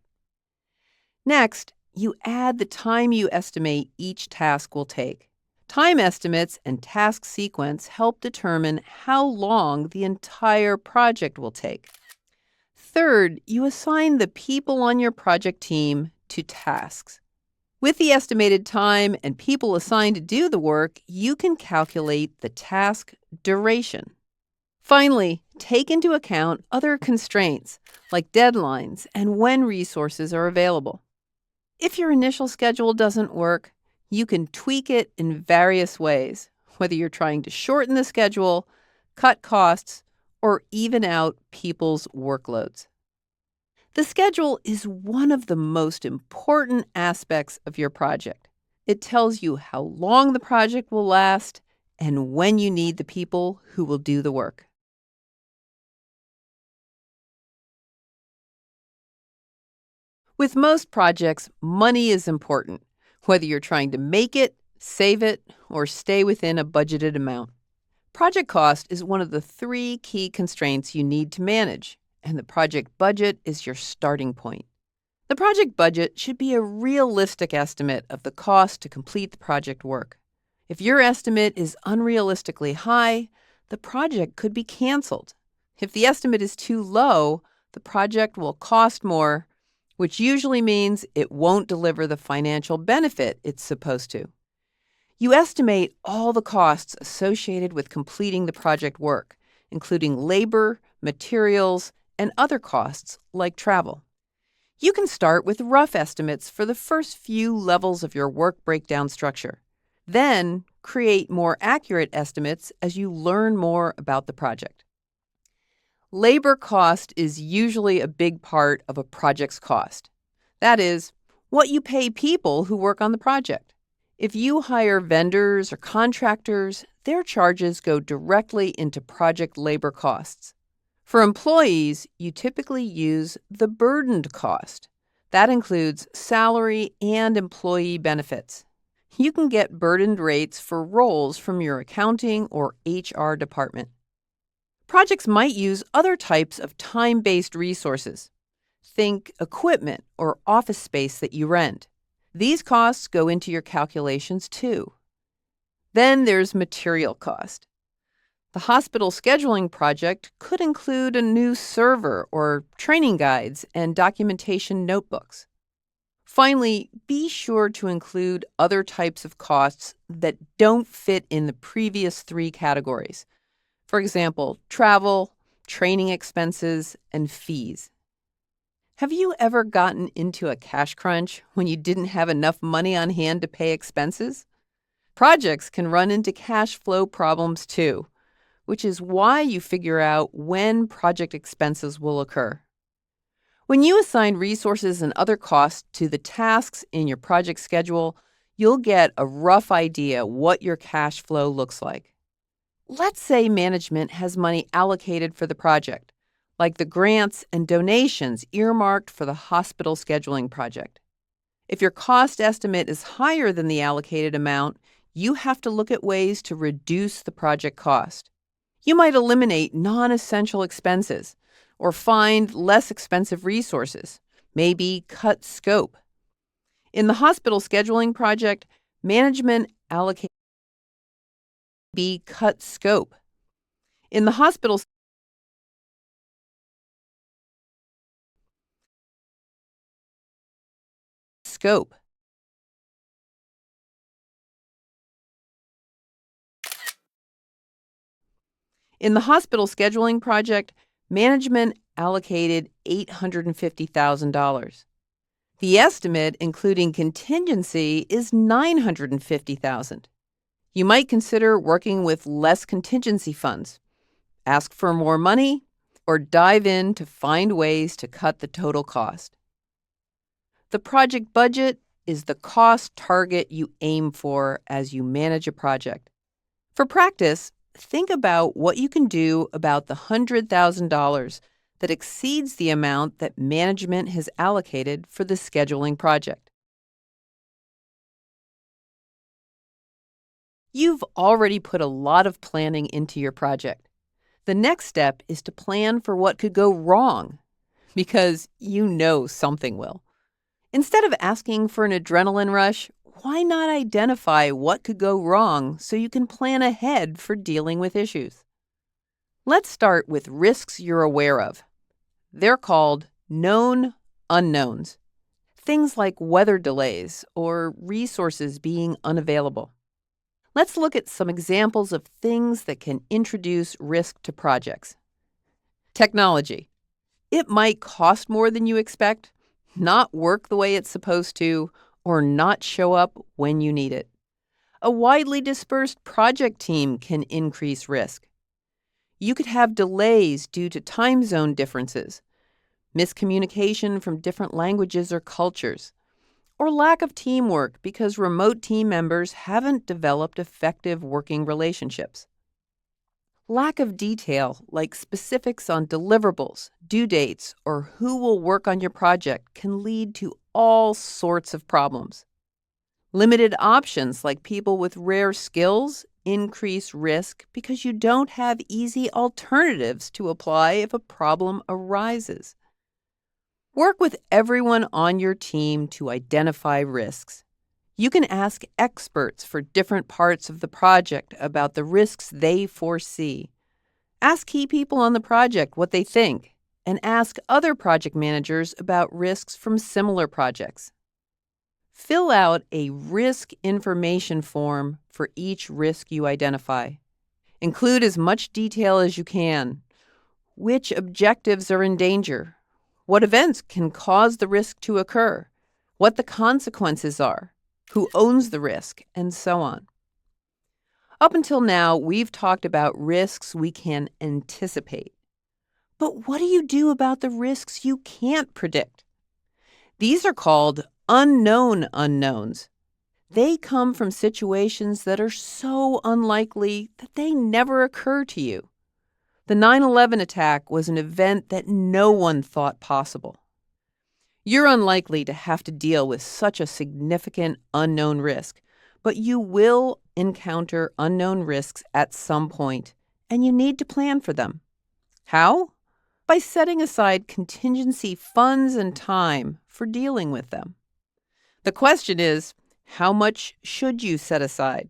Speaker 1: Next, you add the time you estimate each task will take. Time estimates and task sequence help determine how long the entire project will take. Third, you assign the people on your project team to tasks. With the estimated time and people assigned to do the work, you can calculate the task duration. Finally, take into account other constraints like deadlines and when resources are available. If your initial schedule doesn't work, you can tweak it in various ways, whether you're trying to shorten the schedule, cut costs, or even out people's workloads. The schedule is one of the most important aspects of your project. It tells you how long the project will last and when you need the people who will do the work. With most projects, money is important, whether you're trying to make it, save it, or stay within a budgeted amount. Project cost is one of the 3 key constraints you need to manage, and the project budget is your starting point. The project budget should be a realistic estimate of the cost to complete the project work. If your estimate is unrealistically high, the project could be canceled. If the estimate is too low, the project will cost more, which usually means it won't deliver the financial benefit it's supposed to. You estimate all the costs associated with completing the project work, including labor, materials, and other costs like travel. You can start with rough estimates for the first few levels of your work breakdown structure. Then create more accurate estimates as you learn more about the project. Labor cost is usually a big part of a project's cost. That is, what you pay people who work on the project. If you hire vendors or contractors, their charges go directly into project labor costs. For employees, you typically use the burdened cost. That includes salary and employee benefits. You can get burdened rates for roles from your accounting or HR department. Projects might use other types of time-based resources. Think equipment or office space that you rent. These costs go into your calculations too. Then there's material cost. The hospital scheduling project could include a new server or training guides and documentation notebooks. Finally, be sure to include other types of costs that don't fit in the previous 3 categories. For example, travel, training expenses, and fees. Have you ever gotten into a cash crunch when you didn't have enough money on hand to pay expenses? Projects can run into cash flow problems too, which is why you figure out when project expenses will occur. When you assign resources and other costs to the tasks in your project schedule, you'll get a rough idea what your cash flow looks like. Let's say management has money allocated for the project, like the grants and donations earmarked for the hospital scheduling project. If your cost estimate is higher than the allocated amount, you have to look at ways to reduce the project cost. You might eliminate non-essential expenses or find less expensive resources, maybe cut scope. In the hospital scheduling project, management allocated cut scope. In the hospital scope. In the hospital scheduling project, management allocated $850,000. The estimate, including contingency, is $950,000. You might consider working with less contingency funds. ask for more money, or dive in to find ways to cut the total cost. The project budget is the cost target you aim for as you manage a project. For practice, think about what you can do about the $100,000 that exceeds the amount that management has allocated for the scheduling project. You've already put a lot of planning into your project. The next step is to plan for what could go wrong, because you know something will. Instead of asking for an adrenaline rush, why not identify what could go wrong so you can plan ahead for dealing with issues? Let's start with risks you're aware of. They're called known unknowns. Things like weather delays or resources being unavailable. Let's look at some examples of things that can introduce risk to projects. Technology. It might cost more than you expect, not work the way it's supposed to, or not show up when you need it. A widely dispersed project team can increase risk. You could have delays due to time zone differences, miscommunication from different languages or cultures, or lack of teamwork because remote team members haven't developed effective working relationships. Lack of detail, like specifics on deliverables, due dates, or who will work on your project, can lead to all sorts of problems. Limited options, like people with rare skills, increase risk because you don't have easy alternatives to apply if a problem arises. Work with everyone on your team to identify risks. You can ask experts for different parts of the project about the risks they foresee. Ask key people on the project what they think, and ask other project managers about risks from similar projects. Fill out a risk information form for each risk you identify. Include as much detail as you can. Which objectives are in danger? What events can cause the risk to occur? What the consequences are? Who owns the risk? And so on. Up until now, we've talked about risks we can anticipate. But what do you do about the risks you can't predict? These are called unknown unknowns. They come from situations that are so unlikely that they never occur to you. The 9/11 attack was an event that no one thought possible. You're unlikely to have to deal with such a significant unknown risk, but you will encounter unknown risks at some point, and you need to plan for them. How? By setting aside contingency funds and time for dealing with them. The question is, how much should you set aside?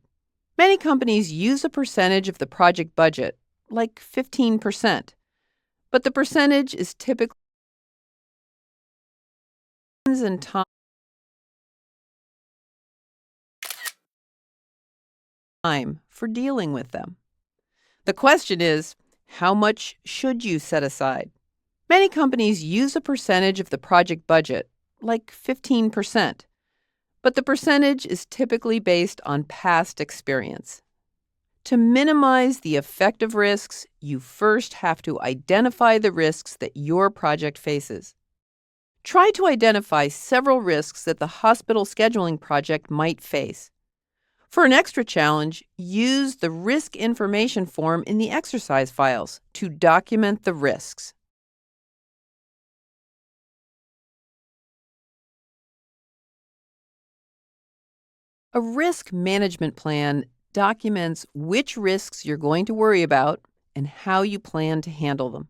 Speaker 1: Many companies use a percentage of the project budget, like 15%, but the percentage is typically funds and time for dealing with them. The question is, how much should you set aside? Many companies use a percentage of the project budget, like 15%, but the percentage is typically based on past experience. To minimize the effect of risks, you first have to identify the risks that your project faces. Try to identify several risks that the hospital scheduling project might face. For an extra challenge, use the risk information form in the exercise files to document the risks. A risk management plan documents which risks you're going to worry about and how you plan to handle them.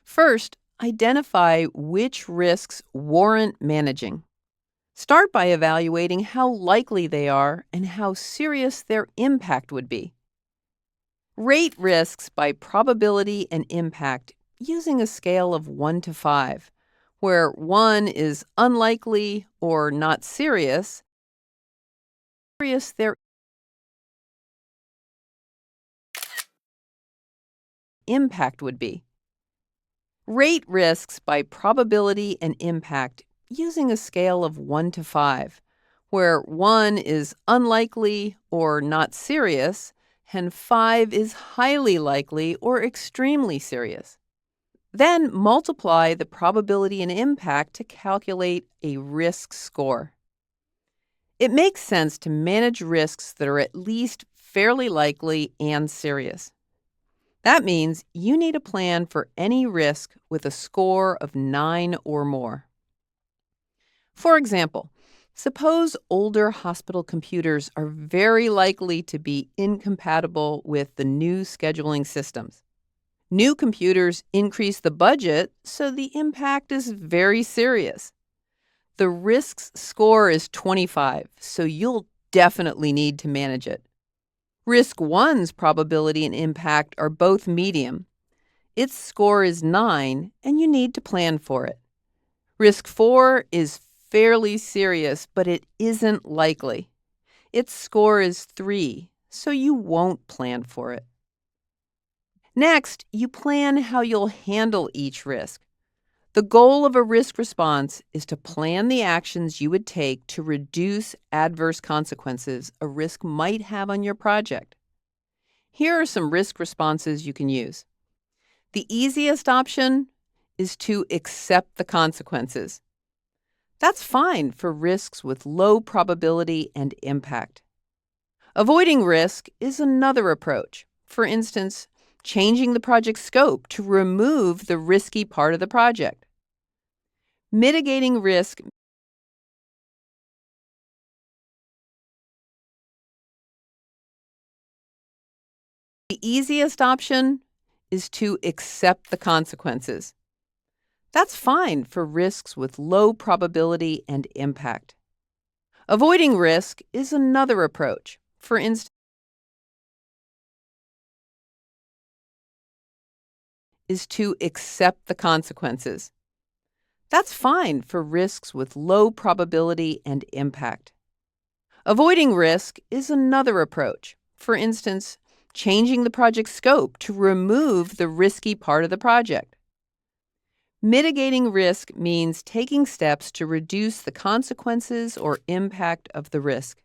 Speaker 1: First, identify which risks warrant managing. Start by evaluating how likely they are and how serious their impact would be. Rate risks by probability and impact using a scale of 1 to 5, where 1 is unlikely or not serious. Their impact would be. Rate risks by probability and impact using a scale of 1 to 5, where 1 is unlikely or not serious and 5 is highly likely or extremely serious. Then multiply the probability and impact to calculate a risk score. It makes sense to manage risks that are at least fairly likely and serious. That means you need a plan for any risk with a score of 9 or more. For example, suppose older hospital computers are very likely to be incompatible with the new scheduling systems. New computers increase the budget, so the impact is very serious. The risks score is 25, so you'll definitely need to manage it. Risk 1's probability and impact are both medium. Its score is 9, and you need to plan for it. Risk 4 is fairly serious, but it isn't likely. Its score is 3, so you won't plan for it. Next, you plan how you'll handle each risk. The goal of a risk response is to plan the actions you would take to reduce adverse consequences a risk might have on your project. Here are some risk responses you can use. The easiest option is to accept the consequences. That's fine for risks with low probability and impact. Avoiding risk is another approach. For instance, changing the project scope to remove the risky part of the project. Mitigating risk The easiest option is to accept the consequences. That's fine for risks with low probability and impact. Avoiding risk is another approach. For instance, is to accept the consequences. That's fine for risks with low probability and impact. Avoiding risk is another approach. For instance, changing the project scope to remove the risky part of the project. Mitigating risk means taking steps to reduce the consequences or impact of the risk.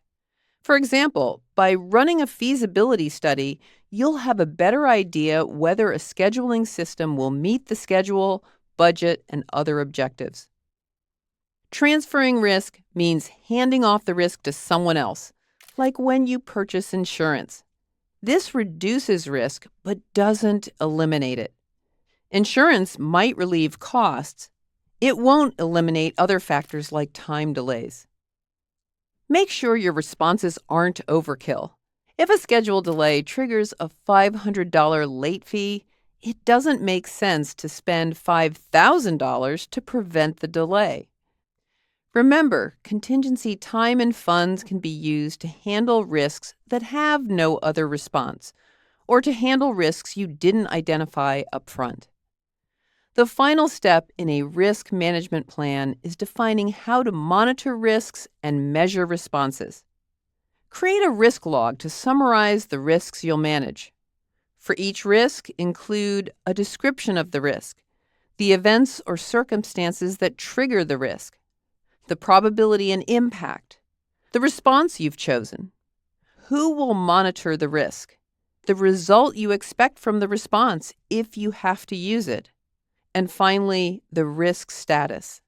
Speaker 1: For example, by running a feasibility study, you'll have a better idea whether a scheduling system will meet the schedule, budget, and other objectives. Transferring risk means handing off the risk to someone else, like when you purchase insurance. This reduces risk but doesn't eliminate it. Insurance might relieve costs. It won't eliminate other factors like time delays. Make sure your responses aren't overkill. If a schedule delay triggers a $500 late fee, it doesn't make sense to spend $5,000 to prevent the delay. Remember, contingency time and funds can be used to handle risks that have no other response, or to handle risks you didn't identify up front. The final step in a risk management plan is defining how to monitor risks and measure responses. Create a risk log to summarize the risks you'll manage. For each risk, include a description of the risk, the events or circumstances that trigger the risk, the probability and impact, the response you've chosen, who will monitor the risk, the result you expect from the response if you have to use it, and finally, the risk status.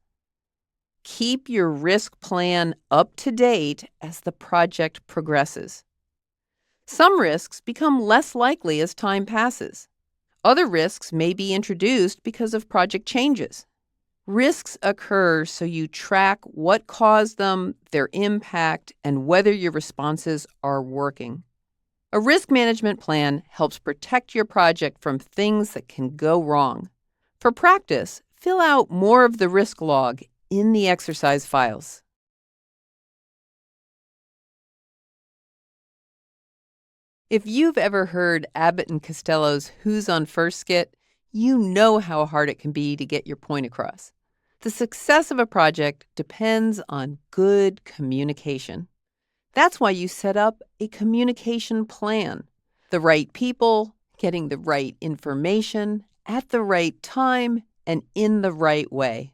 Speaker 1: Keep your risk plan up to date as the project progresses. Some risks become less likely as time passes. Other risks may be introduced because of project changes. Risks occur so you track what caused them, their impact, and whether your responses are working. A risk management plan helps protect your project from things that can go wrong. For practice, fill out more of the risk log in the exercise files. If you've ever heard Abbott and Costello's Who's on First skit, you know how hard it can be to get your point across. The success of a project depends on good communication. That's why you set up a communication plan. The right people, getting the right information, at the right time, and in the right way.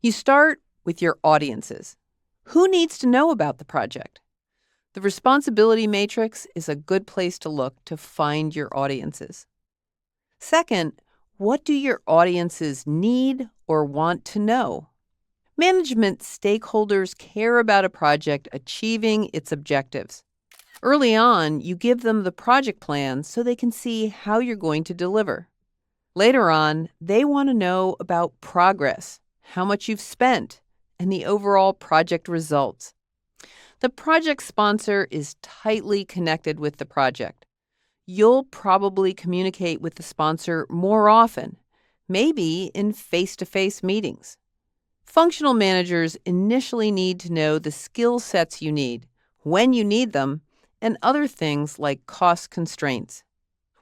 Speaker 1: You start with your audiences. Who needs to know about the project? The responsibility matrix is a good place to look to find your audiences. Second, what do your audiences need or want to know? Management stakeholders care about a project achieving its objectives. Early on, you give them the project plan so they can see how you're going to deliver. Later on, they want to know about progress, how much you've spent, and the overall project results. The project sponsor is tightly connected with the project. You'll probably communicate with the sponsor more often, maybe in face-to-face meetings. Functional managers initially need to know the skill sets you need, when you need them, and other things like cost constraints.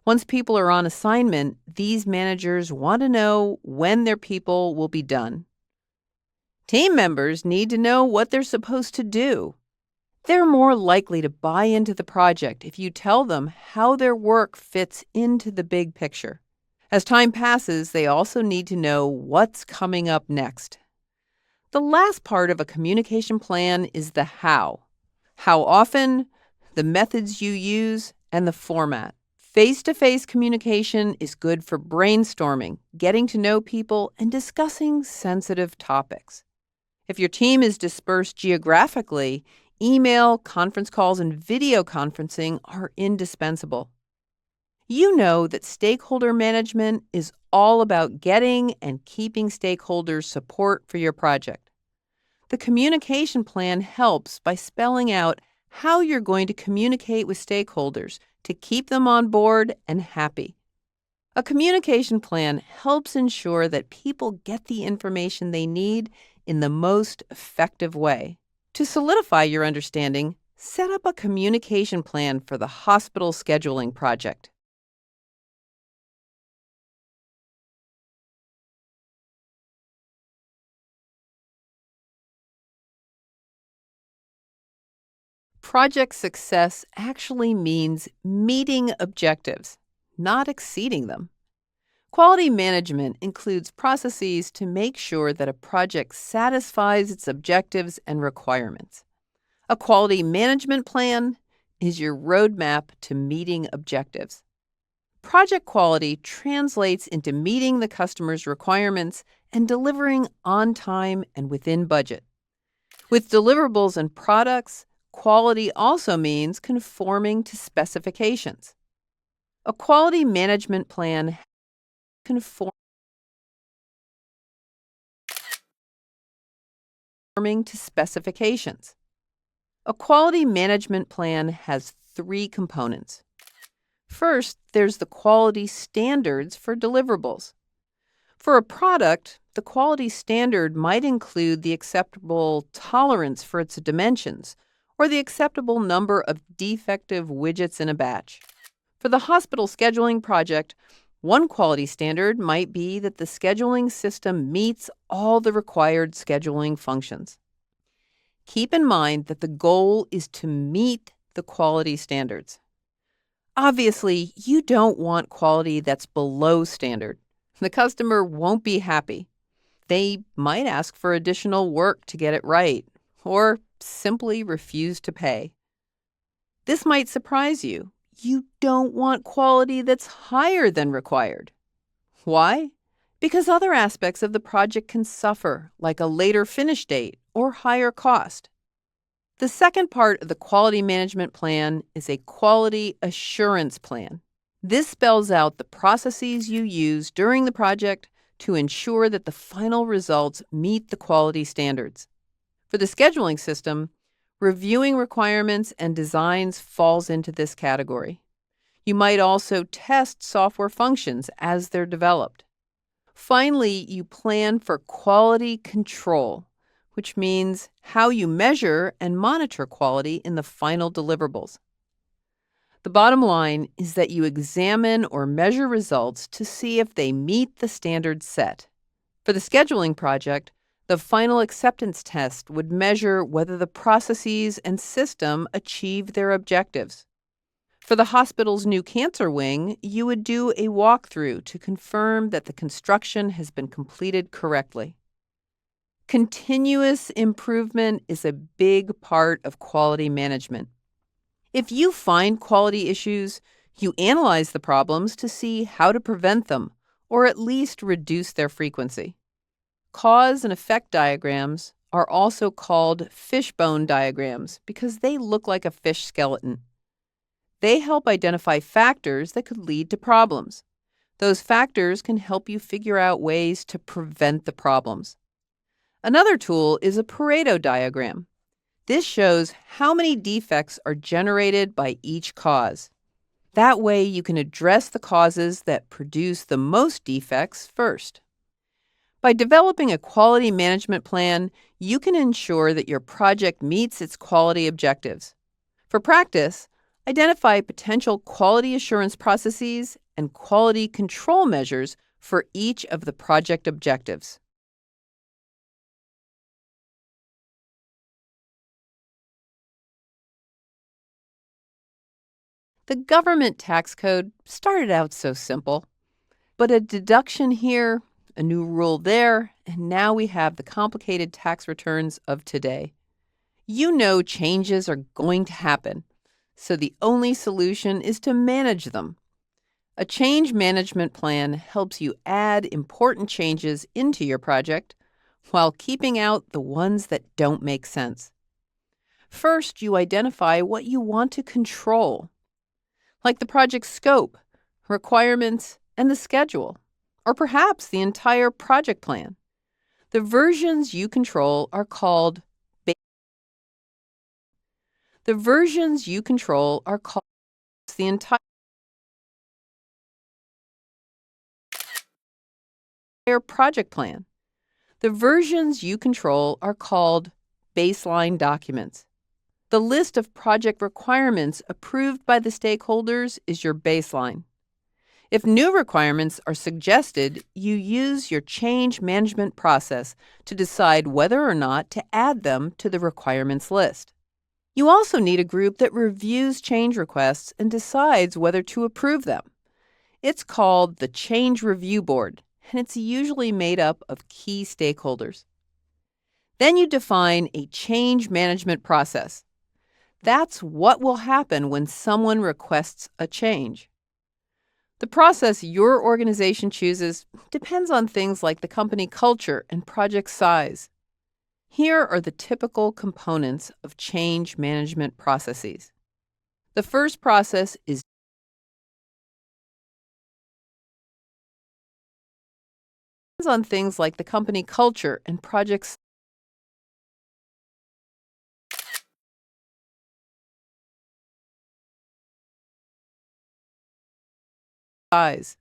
Speaker 1: Once people are on assignment, these managers want to know when their people will be done. Team members need to know what they're supposed to do. They're more likely to buy into the project if you tell them how their work fits into the big picture. As time passes, they also need to know what's coming up next. The last part of a communication plan is the how. How often, the methods you use, and the format. Face-to-face communication is good for brainstorming, getting to know people, and discussing sensitive topics. If your team is dispersed geographically, email, conference calls, and video conferencing are indispensable. You know that stakeholder management is all about getting and keeping stakeholders' support for your project. The communication plan helps by spelling out how you're going to communicate with stakeholders to keep them on board and happy. A communication plan helps ensure that people get the information they need in the most effective way. To solidify your understanding, set up a communication plan for the hospital scheduling project. Project success actually means meeting objectives, not exceeding them. Quality management includes processes to make sure that a project satisfies its objectives and requirements. A quality management plan is your roadmap to meeting objectives. Project quality translates into meeting the customer's requirements and delivering on time and within budget. With deliverables and products, quality also means conforming to specifications. A quality management plan conforming to specifications. A quality management plan has three components. First, there's the quality standards for deliverables. For a product, the quality standard might include the acceptable tolerance for its dimensions or the acceptable number of defective widgets in a batch. For the hospital scheduling project, one quality standard might be that the scheduling system meets all the required scheduling functions. Keep in mind that the goal is to meet the quality standards. Obviously, you don't want quality that's below standard. The customer won't be happy. They might ask for additional work to get it right, or simply refuse to pay. This might surprise you. You don't want quality that's higher than required. Why? Because other aspects of the project can suffer, like a later finish date or higher cost. The second part of the quality management plan is a quality assurance plan. This spells out the processes you use during the project to ensure that the final results meet the quality standards. For the scheduling system, reviewing requirements and designs falls into this category. You might also test software functions as they're developed. Finally, you plan for quality control, which means how you measure and monitor quality in the final deliverables. The bottom line is that you examine or measure results to see if they meet the standards set. For the scheduling project, the final acceptance test would measure whether the processes and system achieve their objectives. For the hospital's new cancer wing, you would do a walkthrough to confirm that the construction has been completed correctly. Continuous improvement is a big part of quality management. If you find quality issues, you analyze the problems to see how to prevent them, or at least reduce their frequency. Cause and effect diagrams are also called fishbone diagrams because they look like a fish skeleton. They help identify factors that could lead to problems. Those factors can help you figure out ways to prevent the problems. Another tool is a Pareto diagram. This shows how many defects are generated by each cause. That way, you can address the causes that produce the most defects first. By developing a quality management plan, you can ensure that your project meets its quality objectives. For practice, identify potential quality assurance processes and quality control measures for each of the project objectives. The government tax code started out so simple, but a deduction here, a new rule there, and now we have the complicated tax returns of today. You know changes are going to happen, so the only solution is to manage them. A change management plan helps you add important changes into your project while keeping out the ones that don't make sense. First, you identify what you want to control, like the project scope, requirements, and the schedule, or perhaps the entire project plan. The versions you control are called the versions you control are called the entire project plan. The versions you control are called baseline documents. The list of project requirements approved by the stakeholders is your baseline. If new requirements are suggested, you use your change management process to decide whether or not to add them to the requirements list. You also need a group that reviews change requests and decides whether to approve them. It's called the Change Review Board, and it's usually made up of key stakeholders. Then you define a change management process. That's what will happen when someone requests a change. The process your organization chooses depends on things like the company culture and project size. Here are the typical components of change management processes. The first process is depends on things like the company culture and project size.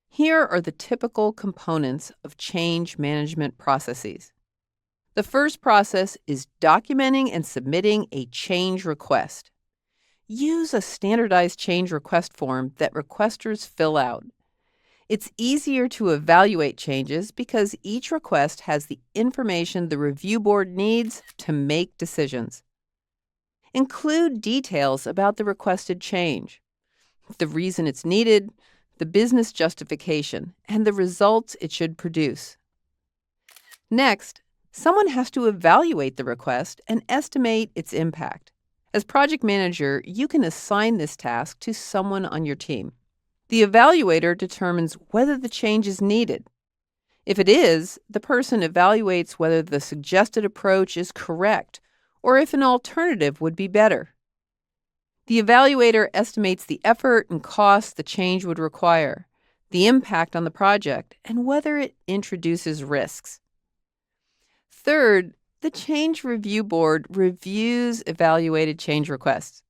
Speaker 1: Here are the typical components of change management processes. The first process is documenting and submitting a change request. Use a standardized change request form that requesters fill out. It's easier to evaluate changes because each request has the information the review board needs to make decisions. Include details about the requested change, the reason it's needed, the business justification, and the results it should produce. Next, someone has to evaluate the request and estimate its impact. As project manager, you can assign this task to someone on your team. The evaluator determines whether the change is needed. If it is, the person evaluates whether the suggested approach is correct or if an alternative would be better. The evaluator estimates the effort and cost the change would require, the impact on the project, and whether it introduces risks. Third, the Change Review Board reviews evaluated change requests.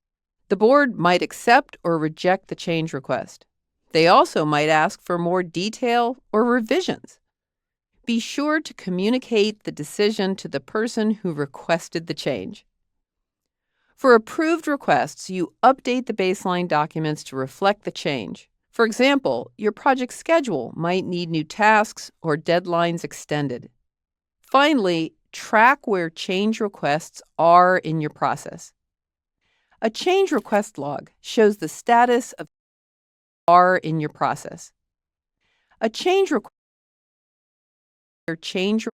Speaker 1: The board might accept or reject the change request. They also might ask for more detail or revisions. Be sure to communicate the decision to the person who requested the change. For approved requests, you update the baseline documents to reflect the change. For example, your project schedule might need new tasks or deadlines extended. Finally, track where change requests are in your process. A change request log shows the status of are in your process. A change change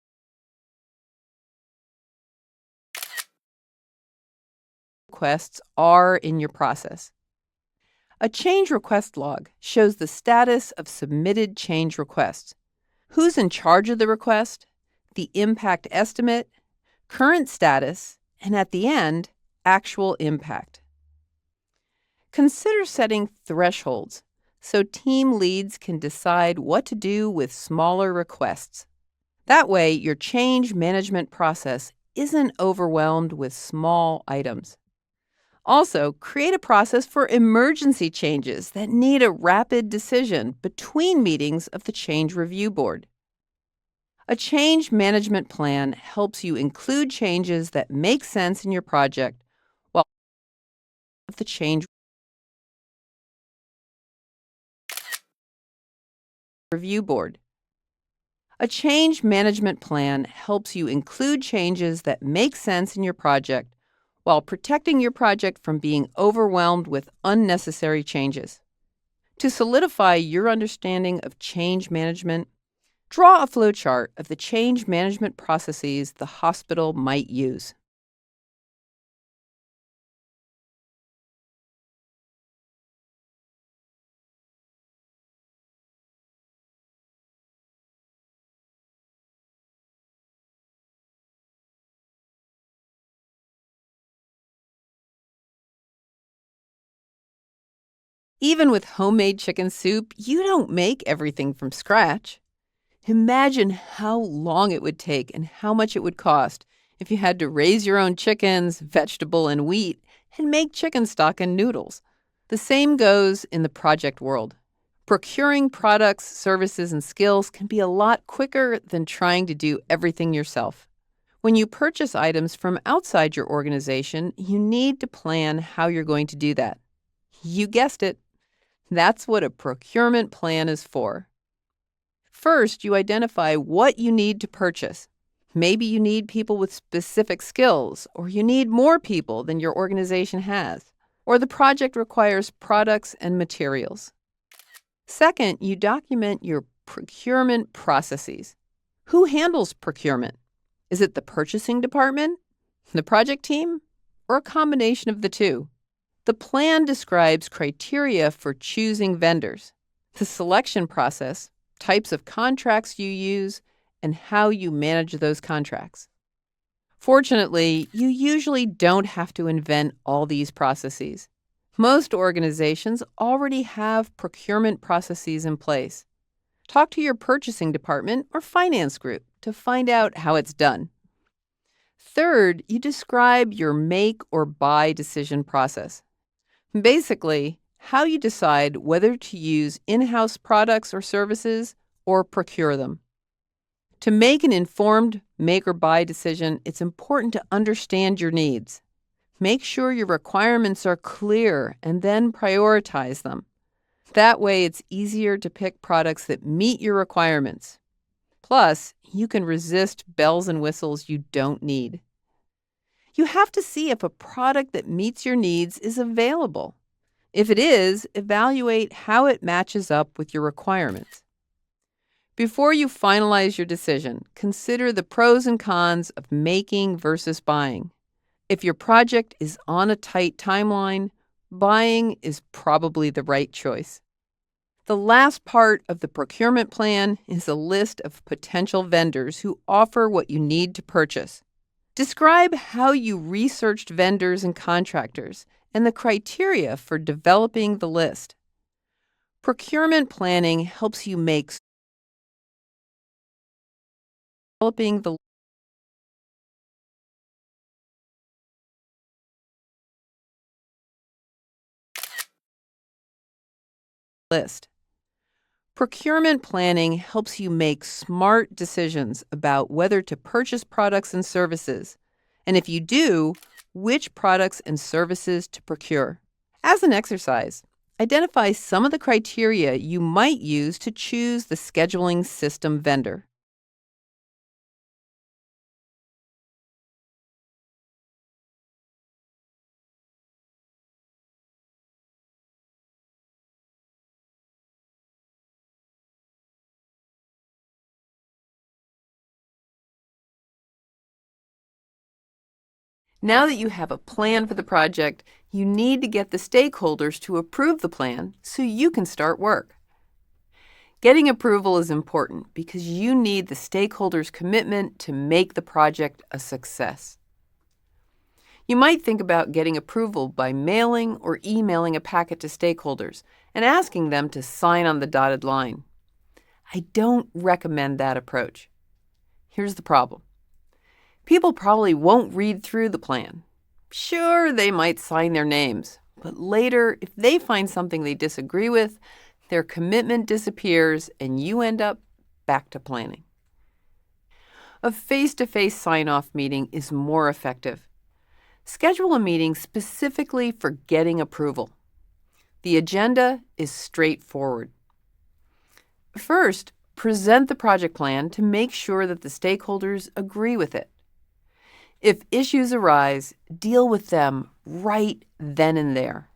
Speaker 1: requests are in your process. A change request log shows the status of submitted change requests, who's in charge of the request, the impact estimate, current status, and at the end, actual impact. Consider setting thresholds so team leads can decide what to do with smaller requests. That way, your change management process isn't overwhelmed with small items. Also, create a process for emergency changes that need a rapid decision between meetings of the Change Review Board. A change management plan helps you include changes that make sense in your project while the Change Review Board. A change management plan helps you include changes that make sense in your project while protecting your project from being overwhelmed with unnecessary changes. To solidify your understanding of change management, draw a flowchart of the change management processes the hospital might use. Even with homemade chicken soup, you don't make everything from scratch. Imagine how long it would take and how much it would cost if you had to raise your own chickens, vegetable, and wheat, and make chicken stock and noodles. The same goes in the project world. Procuring products, services, and skills can be a lot quicker than trying to do everything yourself. When you purchase items from outside your organization, you need to plan how you're going to do that. You guessed it. That's what a procurement plan is for. First, you identify what you need to purchase. Maybe you need people with specific skills, or you need more people than your organization has, or the project requires products and materials. Second, you document your procurement processes. Who handles procurement? Is it the purchasing department, the project team, or a combination of the two? The plan describes criteria for choosing vendors, the selection process, types of contracts you use, and how you manage those contracts. Fortunately, you usually don't have to invent all these processes. Most organizations already have procurement processes in place. Talk to your purchasing department or finance group to find out how it's done. Third, you describe your make or buy decision process. Basically, how you decide whether to use in-house products or services or procure them. To make an informed make or buy decision, it's important to understand your needs. Make sure your requirements are clear and then prioritize them. That way, it's easier to pick products that meet your requirements. Plus, you can resist bells and whistles you don't need. You have to see if a product that meets your needs is available. If it is, evaluate how it matches up with your requirements. Before you finalize your decision, consider the pros and cons of making versus buying. If your project is on a tight timeline, buying is probably the right choice. The last part of the procurement plan is a list of potential vendors who offer what you need to purchase. Describe how you researched vendors and contractors and the criteria for developing the list. Procurement planning helps you make developing the list. Procurement planning helps you make smart decisions about whether to purchase products and services, and if you do, which products and services to procure. As an exercise, identify some of the criteria you might use to choose the scheduling system vendor. Now that you have a plan for the project, you need to get the stakeholders to approve the plan so you can start work. Getting approval is important because you need the stakeholders' commitment to make the project a success. You might think about getting approval by mailing or emailing a packet to stakeholders and asking them to sign on the dotted line. I don't recommend that approach. Here's the problem. People probably won't read through the plan. Sure, they might sign their names, but later, if they find something they disagree with, their commitment disappears and you end up back to planning. A face-to-face sign-off meeting is more effective. Schedule a meeting specifically for getting approval. The agenda is straightforward. First, present the project plan to make sure that the stakeholders agree with it. If issues arise, deal with them right then and there.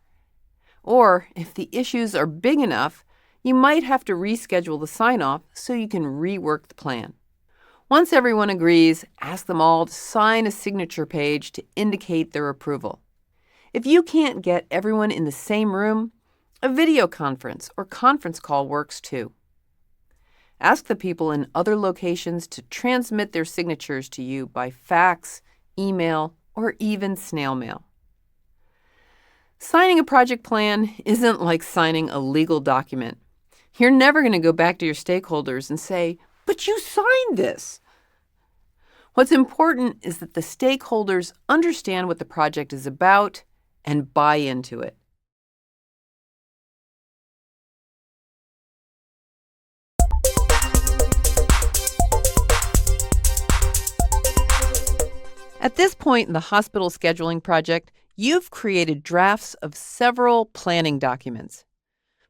Speaker 1: Or, if the issues are big enough, you might have to reschedule the sign-off so you can rework the plan. Once everyone agrees, ask them all to sign a signature page to indicate their approval. If you can't get everyone in the same room, a video conference or conference call works too. Ask the people in other locations to transmit their signatures to you by fax, email, or even snail mail. Signing a project plan isn't like signing a legal document. You're never going to go back to your stakeholders and say, "But you signed this." What's important is that the stakeholders understand what the project is about and buy into it. At this point in the hospital scheduling project, you've created drafts of several planning documents.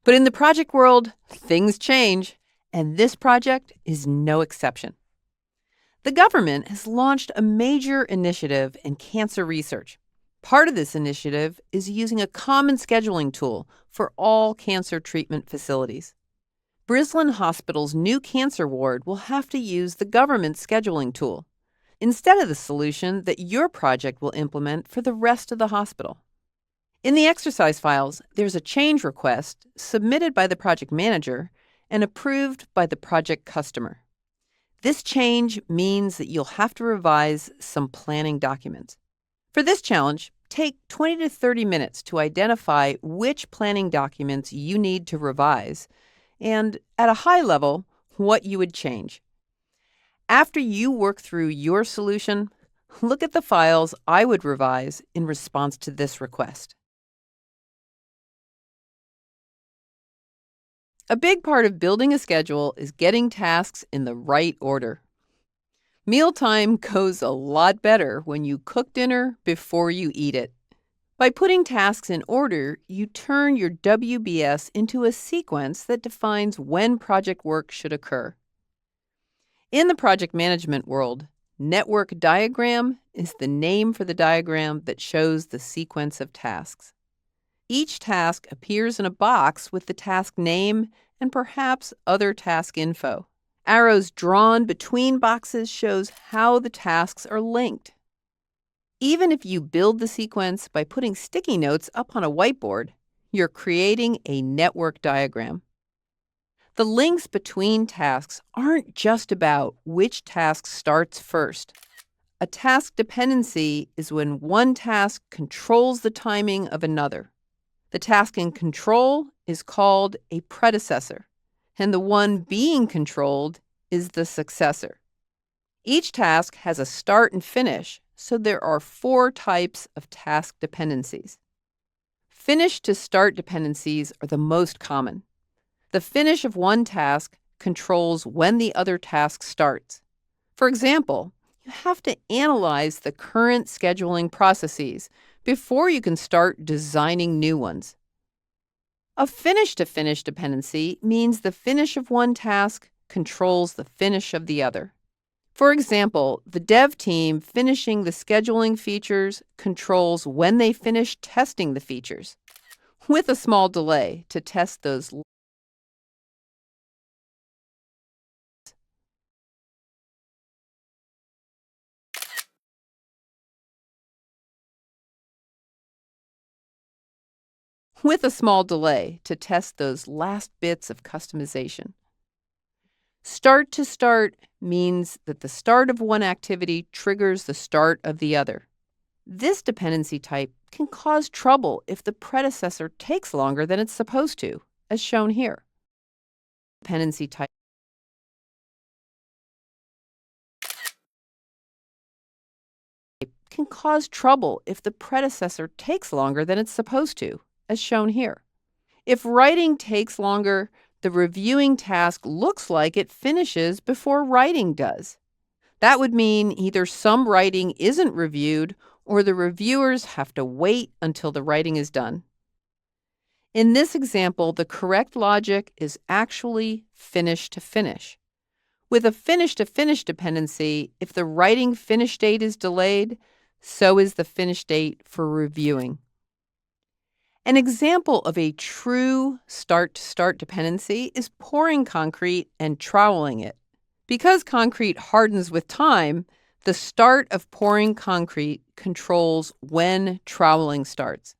Speaker 1: But in the project world, things change, and this project is no exception. The government has launched a major initiative in cancer research. Part of this initiative is using a common scheduling tool for all cancer treatment facilities. Brislin Hospital's new cancer ward will have to use the government's scheduling tool instead of the solution that your project will implement for the rest of the hospital. In the exercise files, there's a change request submitted by the project manager and approved by the project customer. This change means that you'll have to revise some planning documents. For this challenge, take 20 to 30 minutes to identify which planning documents you need to revise and, at a high level, what you would change. After you work through your solution, look at the files I would revise in response to this request. A big part of building a schedule is getting tasks in the right order. Mealtime goes a lot better when you cook dinner before you eat it. By putting tasks in order, you turn your WBS into a sequence that defines when project work should occur. In the project management world, network diagram is the name for the diagram that shows the sequence of tasks. Each task appears in a box with the task name and perhaps other task info. Arrows drawn between boxes shows how the tasks are linked. Even if you build the sequence by putting sticky notes up on a whiteboard, you're creating a network diagram. The links between tasks aren't just about which task starts first. A task dependency is when one task controls the timing of another. The task in control is called a predecessor, and the one being controlled is the successor. Each task has a start and finish, so there are 4 types of task dependencies. Finish to start dependencies are the most common. The finish of one task controls when the other task starts. For example, you have to analyze the current scheduling processes before you can start designing new ones. A finish-to-finish dependency means the finish of one task controls the finish of the other. For example, the dev team finishing the scheduling features controls when they finish testing the features, with a small delay to test those with a small delay to test those last bits of customization. Start to start means that the start of one activity triggers the start of the other. This dependency type can cause trouble if the predecessor takes longer than it's supposed to, as shown here. Dependency type can cause trouble if the predecessor takes longer than it's supposed to, as shown here. If writing takes longer, the reviewing task looks like it finishes before writing does. That would mean either some writing isn't reviewed or the reviewers have to wait until the writing is done. In this example, the correct logic is actually finish to finish. With a finish to finish dependency, if the writing finish date is delayed, so is the finish date for reviewing. An example of a true start-to-start dependency is pouring concrete and troweling it. Because concrete hardens with time, the start of pouring concrete controls when troweling starts.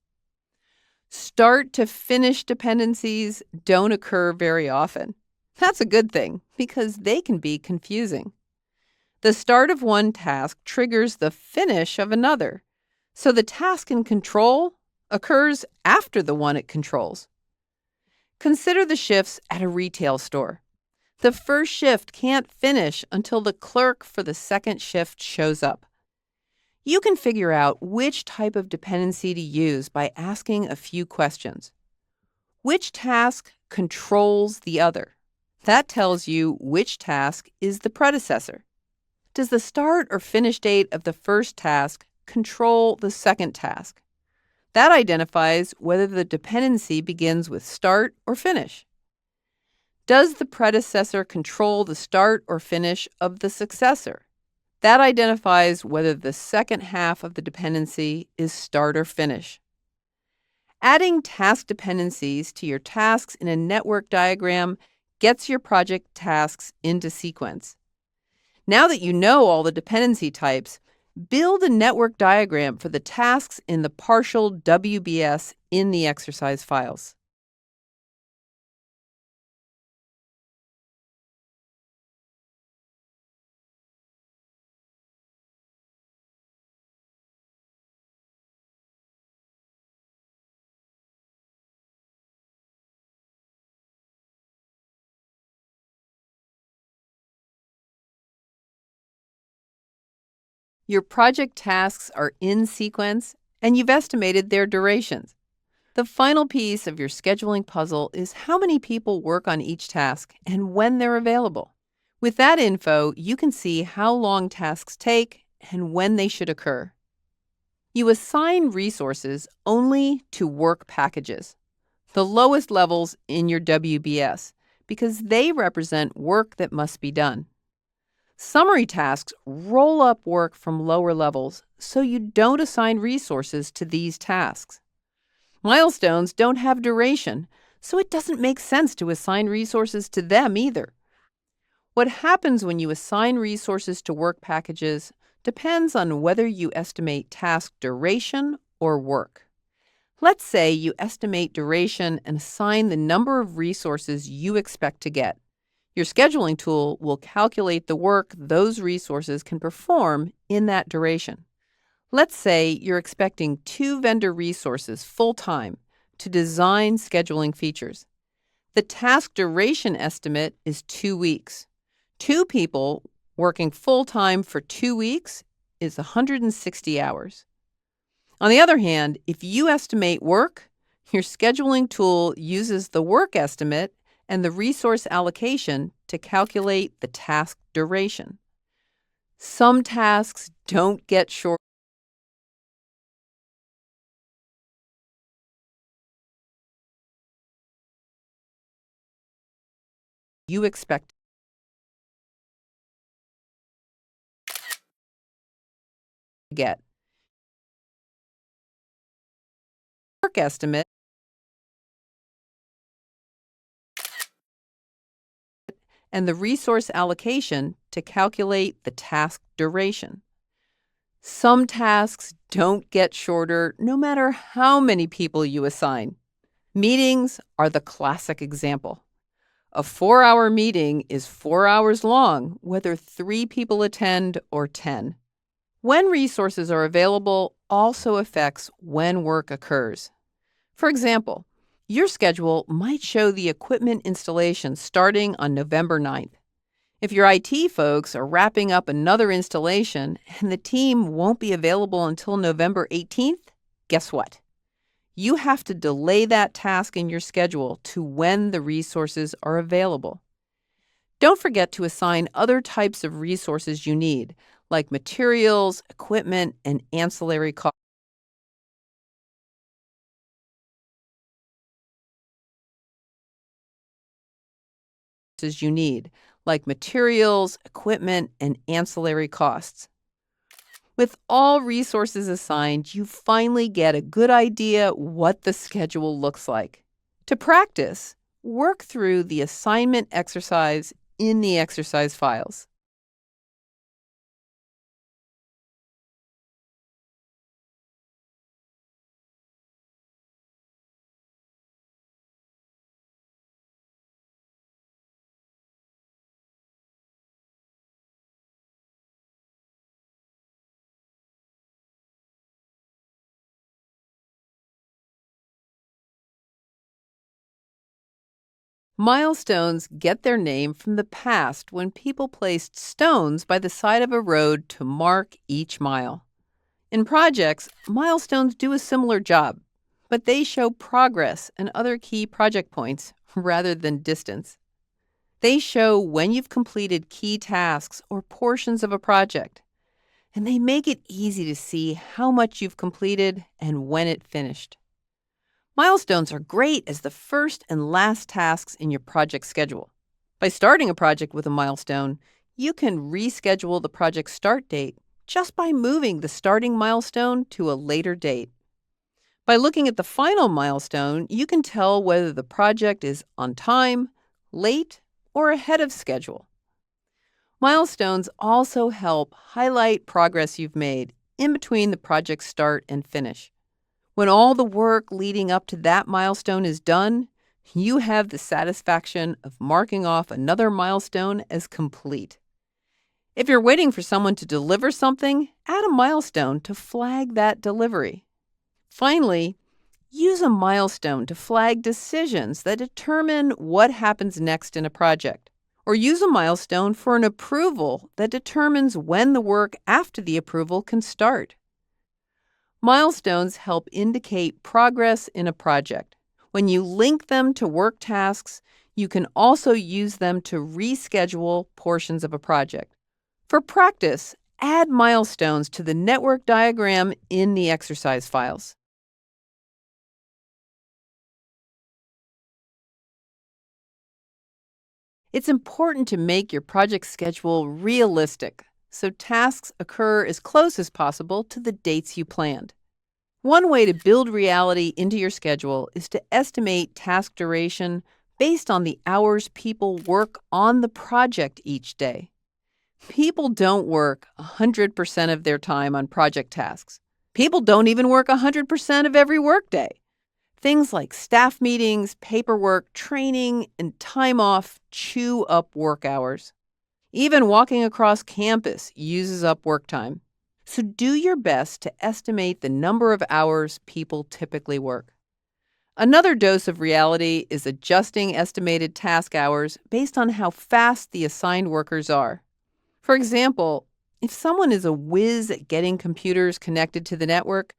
Speaker 1: Start-to-finish dependencies don't occur very often. That's a good thing, because they can be confusing. The start of one task triggers the finish of another, so the task in control occurs after the one it controls. Consider the shifts at a retail store. The first shift can't finish until the clerk for the second shift shows up. You can figure out which type of dependency to use by asking a few questions. Which task controls the other? That tells you which task is the predecessor. Does the start or finish date of the first task control the second task? That identifies whether the dependency begins with start or finish. Does the predecessor control the start or finish of the successor? That identifies whether the second half of the dependency is start or finish. Adding task dependencies to your tasks in a network diagram gets your project tasks into sequence. Now that you know all the dependency types, build a network diagram for the tasks in the partial WBS in the exercise files. Your project tasks are in sequence, and you've estimated their durations. The final piece of your scheduling puzzle is how many people work on each task and when they're available. With that info, you can see how long tasks take and when they should occur. You assign resources only to work packages, the lowest levels in your WBS, because they represent work that must be done. Summary tasks roll up work from lower levels, so you don't assign resources to these tasks. Milestones don't have duration, so it doesn't make sense to assign resources to them either. What happens when you assign resources to work packages depends on whether you estimate task duration or work. Let's say you estimate duration and assign the number of resources you expect to get. Your scheduling tool will calculate the work those resources can perform in that duration. Let's say you're expecting 2 vendor resources full-time to design scheduling features. The task duration estimate is 2 weeks. 2 people working full-time for 2 weeks is 160 hours. On the other hand, if you estimate work, your scheduling tool uses the work estimate and the resource allocation to calculate the task duration. Some tasks don't get short. You expect to get. Work estimate and the resource allocation to calculate the task duration. Some tasks don't get shorter no matter how many people you assign. Meetings are the classic example. A 4-hour meeting is 4 hours long, whether 3 people attend or 10. When resources are available also affects when work occurs. For example, your schedule might show the equipment installation starting on November 9th. If your IT folks are wrapping up another installation and the team won't be available until November 18th, guess what? You have to delay that task in your schedule to when the resources are available. Don't forget to assign other types of resources you need, like materials, equipment, and ancillary costs you need, like materials, equipment, and ancillary costs. With all resources assigned, you finally get a good idea what the schedule looks like. To practice, work through the assignment exercise in the exercise files. Milestones get their name from the past when people placed stones by the side of a road to mark each mile. In projects, milestones do a similar job, but they show progress and other key project points rather than distance. They show when you've completed key tasks or portions of a project, and they make it easy to see how much you've completed and when it finished. Milestones are great as the first and last tasks in your project schedule. By starting a project with a milestone, you can reschedule the project start date just by moving the starting milestone to a later date. By looking at the final milestone, you can tell whether the project is on time, late, or ahead of schedule. Milestones also help highlight progress you've made in between the project's start and finish. When all the work leading up to that milestone is done, you have the satisfaction of marking off another milestone as complete. If you're waiting for someone to deliver something, add a milestone to flag that delivery. Finally, use a milestone to flag decisions that determine what happens next in a project. Or use a milestone for an approval that determines when the work after the approval can start. Milestones help indicate progress in a project. When you link them to work tasks, you can also use them to reschedule portions of a project. For practice, add milestones to the network diagram in the exercise files. It's important to make your project schedule realistic so tasks occur as close as possible to the dates you planned. One way to build reality into your schedule is to estimate task duration based on the hours people work on the project each day. People don't work 100% of their time on project tasks. People don't even work 100% of every workday. Things like staff meetings, paperwork, training, and time off chew up work hours. Even walking across campus uses up work time. So do your best to estimate the number of hours people typically work. Another dose of reality is adjusting estimated task hours based on how fast the assigned workers are. For example, if someone is a whiz at getting computers connected to the network,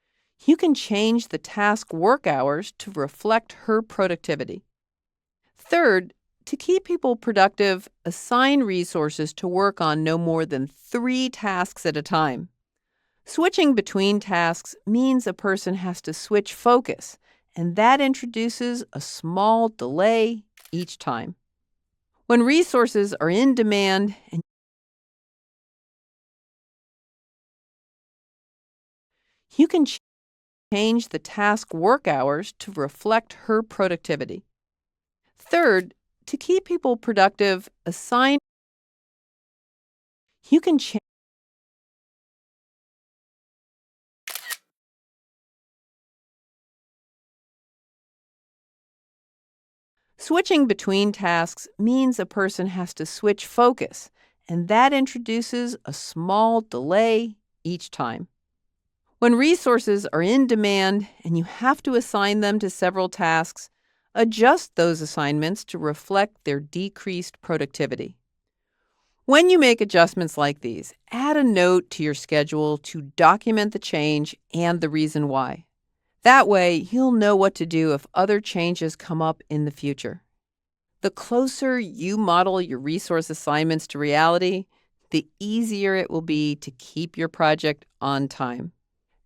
Speaker 1: you can change the task work hours to reflect her productivity. Third, to keep people productive, assign resources to work on no more than 3 tasks at a time. Switching between tasks means a person has to switch focus, and that introduces a small delay each time. When resources are in demand, and you can change the task work hours to reflect her productivity. Third, to keep people productive, assign you can change Switching between tasks means a person has to switch focus, and that introduces a small delay each time. When resources are in demand and you have to assign them to several tasks, adjust those assignments to reflect their decreased productivity. When you make adjustments like these, add a note to your schedule to document the change and the reason why. That way, you'll know what to do if other changes come up in the future. The closer you model your resource assignments to reality, the easier it will be to keep your project on time.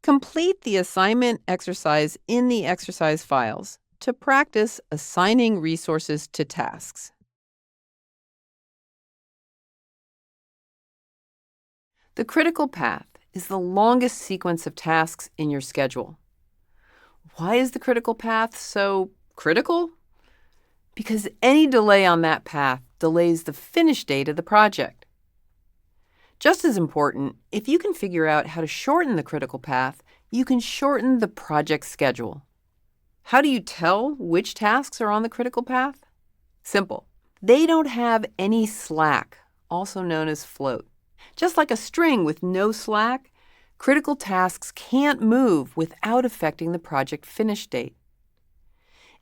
Speaker 1: Complete the assignment exercise in the exercise files to practice assigning resources to tasks. The critical path is the longest sequence of tasks in your schedule. Why is the critical path so critical? Because any delay on that path delays the finish date of the project. Just as important, if you can figure out how to shorten the critical path, you can shorten the project schedule. How do you tell which tasks are on the critical path? Simple. They don't have any slack, also known as float. Just like a string with no slack, critical tasks can't move without affecting the project finish date.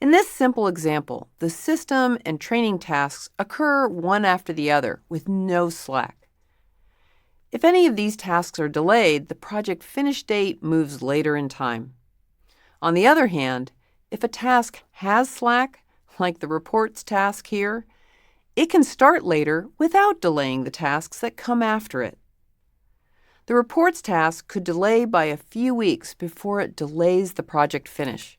Speaker 1: In this simple example, the system and training tasks occur one after the other with no slack. If any of these tasks are delayed, the project finish date moves later in time. On the other hand, if a task has slack, like the reports task here, it can start later without delaying the tasks that come after it. The reports task could delay by a few weeks before it delays the project finish.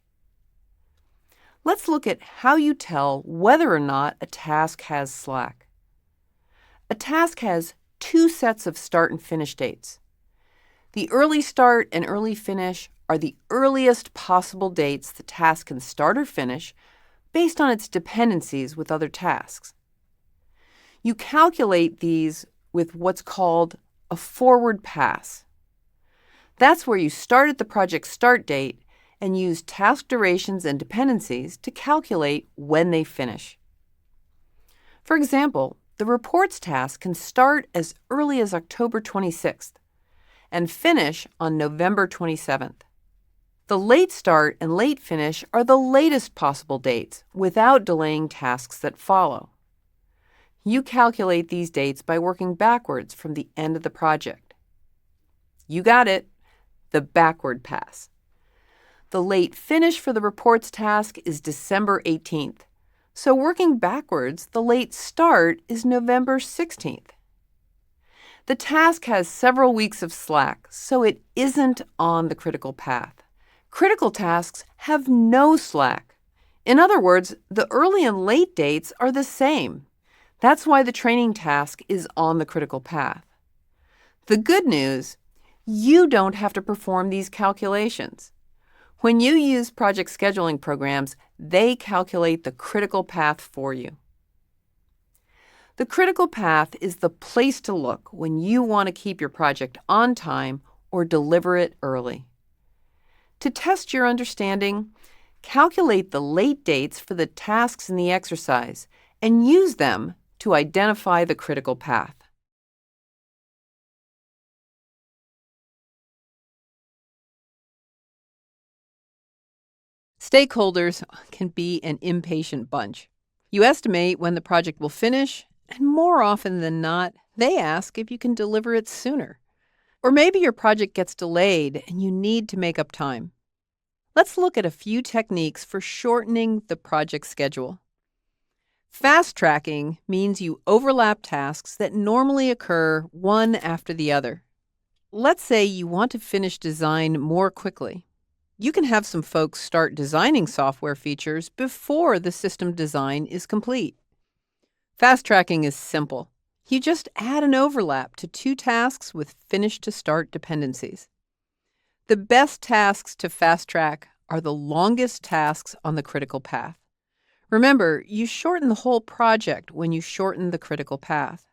Speaker 1: Let's look at how you tell whether or not a task has slack. A task has two sets of start and finish dates. The early start and early finish are the earliest possible dates the task can start or finish based on its dependencies with other tasks. You calculate these with what's called a forward pass. That's where you start at the project's start date and use task durations and dependencies to calculate when they finish. For example, the reports task can start as early as October 26th and finish on November 27th. The late start and late finish are the latest possible dates without delaying tasks that follow. You calculate these dates by working backwards from the end of the project. You got it, the backward pass. The late finish for the reports task is December 18th, so working backwards, the late start is November 16th. The task has several weeks of slack, so it isn't on the critical path. Critical tasks have no slack. In other words, the early and late dates are the same. That's why the training task is on the critical path. The good news, you don't have to perform these calculations. When you use project scheduling programs, they calculate the critical path for you. The critical path is the place to look when you want to keep your project on time or deliver it early. To test your understanding, calculate the late dates for the tasks in the exercise and use them to identify the critical path. Stakeholders can be an impatient bunch. You estimate when the project will finish, and more often than not, they ask if you can deliver it sooner. Or maybe your project gets delayed and you need to make up time. Let's look at a few techniques for shortening the project schedule. Fast tracking means you overlap tasks that normally occur one after the other. Let's say you want to finish design more quickly. You can have some folks start designing software features before the system design is complete. Fast tracking is simple. You just add an overlap to two tasks with finish to start dependencies. The best tasks to fast track are the longest tasks on the critical path. Remember, you shorten the whole project when you shorten the critical path.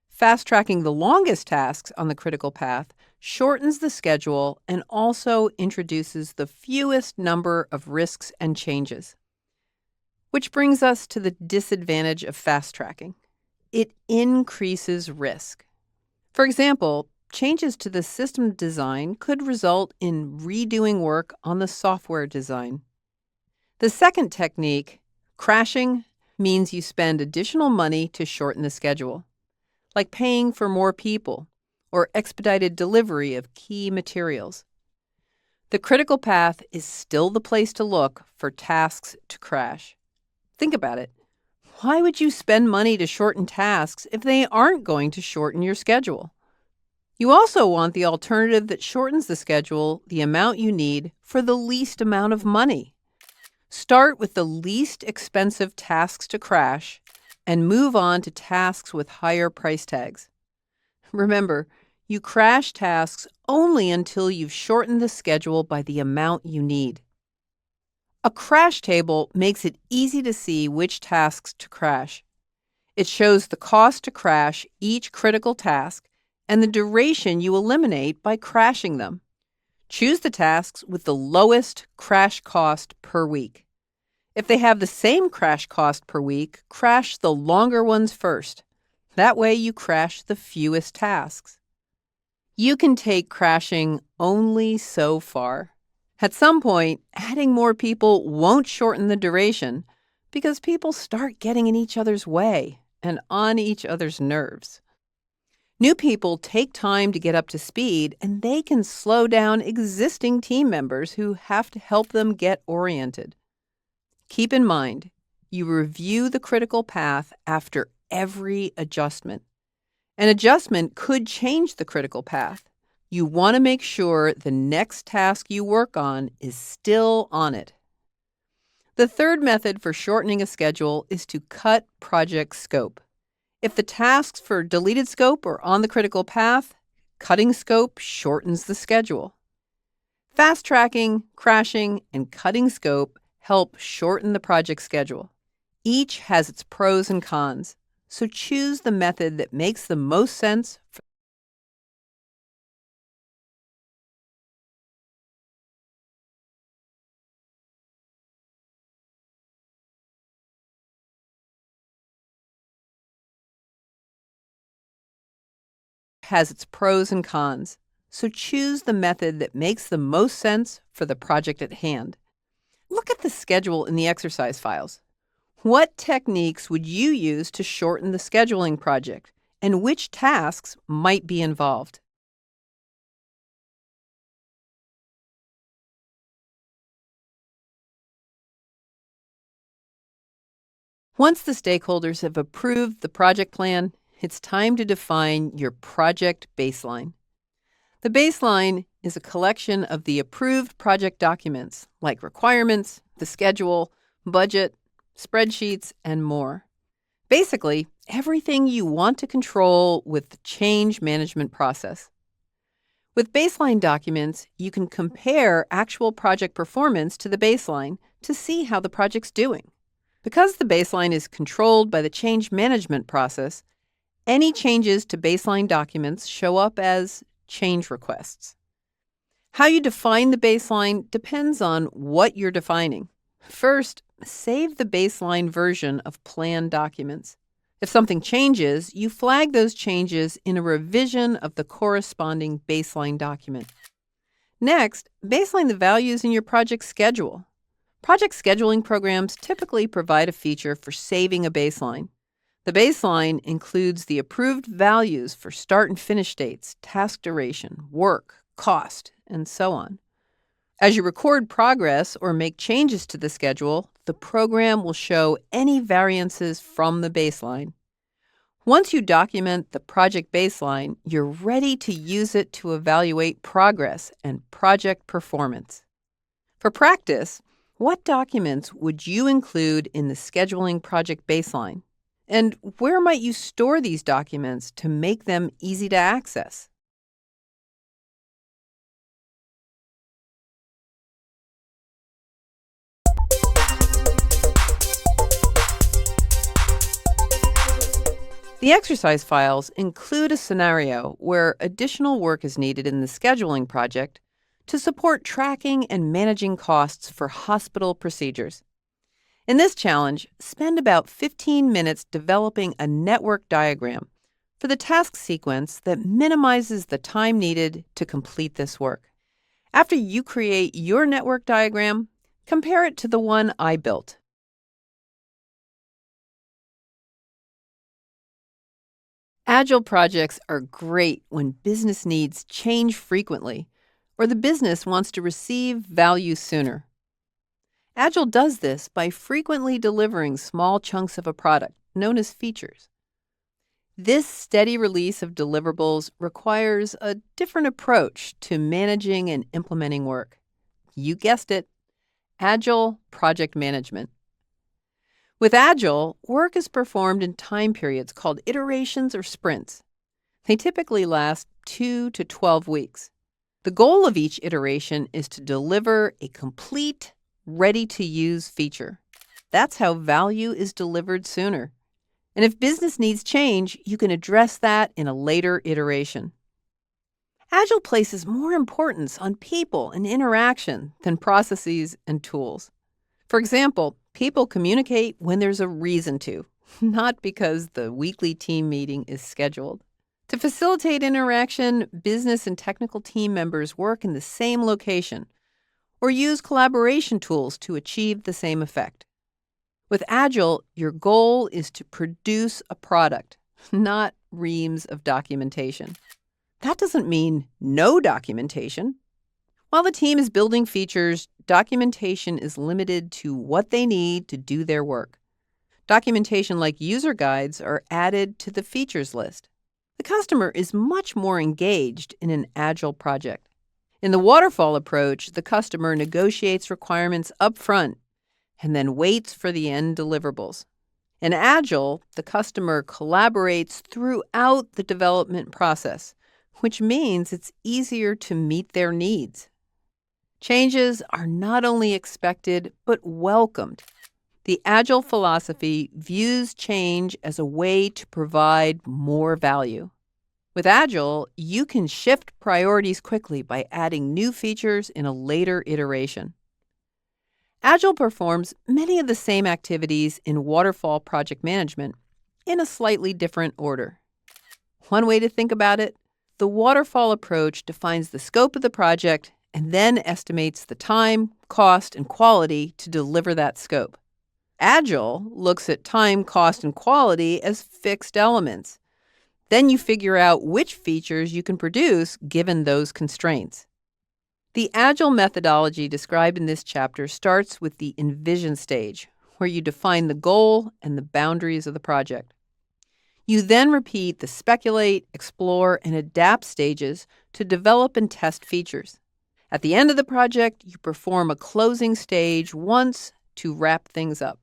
Speaker 1: Fast tracking the longest tasks on the critical path shortens the schedule and also introduces the fewest number of risks and changes. Which brings us to the disadvantage of fast tracking. It increases risk. For example, changes to the system design could result in redoing work on the software design. The second technique, crashing, means you spend additional money to shorten the schedule, like paying for more people or expedited delivery of key materials. The critical path is still the place to look for tasks to crash. Think about it. Why would you spend money to shorten tasks if they aren't going to shorten your schedule? You also want the alternative that shortens the schedule the amount you need for the least amount of money. Start with the least expensive tasks to crash and move on to tasks with higher price tags. Remember, you crash tasks only until you've shortened the schedule by the amount you need. A crash table makes it easy to see which tasks to crash. It shows the cost to crash each critical task and the duration you eliminate by crashing them. Choose the tasks with the lowest crash cost per week. If they have the same crash cost per week, crash the longer ones first. That way you crash the fewest tasks. You can take crashing only so far. At some point, adding more people won't shorten the duration because people start getting in each other's way and on each other's nerves. New people take time to get up to speed, and they can slow down existing team members who have to help them get oriented. Keep in mind, you review the critical path after every adjustment. An adjustment could change the critical path. You want to make sure the next task you work on is still on it. The third method for shortening a schedule is to cut project scope. If the tasks for deleted scope are on the critical path, cutting scope shortens the schedule. Fast tracking, crashing, and cutting scope help shorten the project schedule. Each has its pros and cons, so choose the method that makes the most sense has its pros and cons, so choose the method that makes the most sense for the project at hand. Look at the schedule in the exercise files. What techniques would you use to shorten the scheduling project, and which tasks might be involved? Once the stakeholders have approved the project plan, it's time to define your project baseline. The baseline is a collection of the approved project documents, like requirements, the schedule, budget, spreadsheets, and more. Basically, everything you want to control with the change management process. With baseline documents, you can compare actual project performance to the baseline to see how the project's doing. Because the baseline is controlled by the change management process, any changes to baseline documents show up as change requests. How you define the baseline depends on what you're defining. First, save the baseline version of plan documents. If something changes, you flag those changes in a revision of the corresponding baseline document. Next, baseline the values in your project schedule. Project scheduling programs typically provide a feature for saving a baseline. The baseline includes the approved values for start and finish dates, task duration, work, cost, and so on. As you record progress or make changes to the schedule, the program will show any variances from the baseline. Once you document the project baseline, you're ready to use it to evaluate progress and project performance. For practice, what documents would you include in the scheduling project baseline? And where might you store these documents to make them easy to access? The exercise files include a scenario where additional work is needed in the scheduling project to support tracking and managing costs for hospital procedures. In this challenge, spend about 15 minutes developing a network diagram for the task sequence that minimizes the time needed to complete this work. After you create your network diagram, compare it to the one I built. Agile projects are great when business needs change frequently or the business wants to receive value sooner. Agile does this by frequently delivering small chunks of a product, known as features. This steady release of deliverables requires a different approach to managing and implementing work. You guessed it, Agile project management. With Agile, work is performed in time periods called iterations or sprints. They typically last 2 to 12 weeks. The goal of each iteration is to deliver a complete, ready-to-use feature. That's how value is delivered sooner. And if business needs change, you can address that in a later iteration. Agile places more importance on people and interaction than processes and tools. For example, people communicate when there's a reason to, not because the weekly team meeting is scheduled. To facilitate interaction, business and technical team members work in the same location or use collaboration tools to achieve the same effect. With Agile, your goal is to produce a product, not reams of documentation. That doesn't mean no documentation. While the team is building features, documentation is limited to what they need to do their work. Documentation like user guides are added to the features list. The customer is much more engaged in an Agile project. In the waterfall approach, the customer negotiates requirements up front and then waits for the end deliverables. In Agile, the customer collaborates throughout the development process, which means it's easier to meet their needs. Changes are not only expected, but welcomed. The Agile philosophy views change as a way to provide more value. With Agile, you can shift priorities quickly by adding new features in a later iteration. Agile performs many of the same activities in waterfall project management in a slightly different order. One way to think about it, the waterfall approach defines the scope of the project and then estimates the time, cost, and quality to deliver that scope. Agile looks at time, cost, and quality as fixed elements. Then you figure out which features you can produce given those constraints. The Agile methodology described in this chapter starts with the envision stage, where you define the goal and the boundaries of the project. You then repeat the speculate, explore, and adapt stages to develop and test features. At the end of the project, you perform a closing stage once to wrap things up.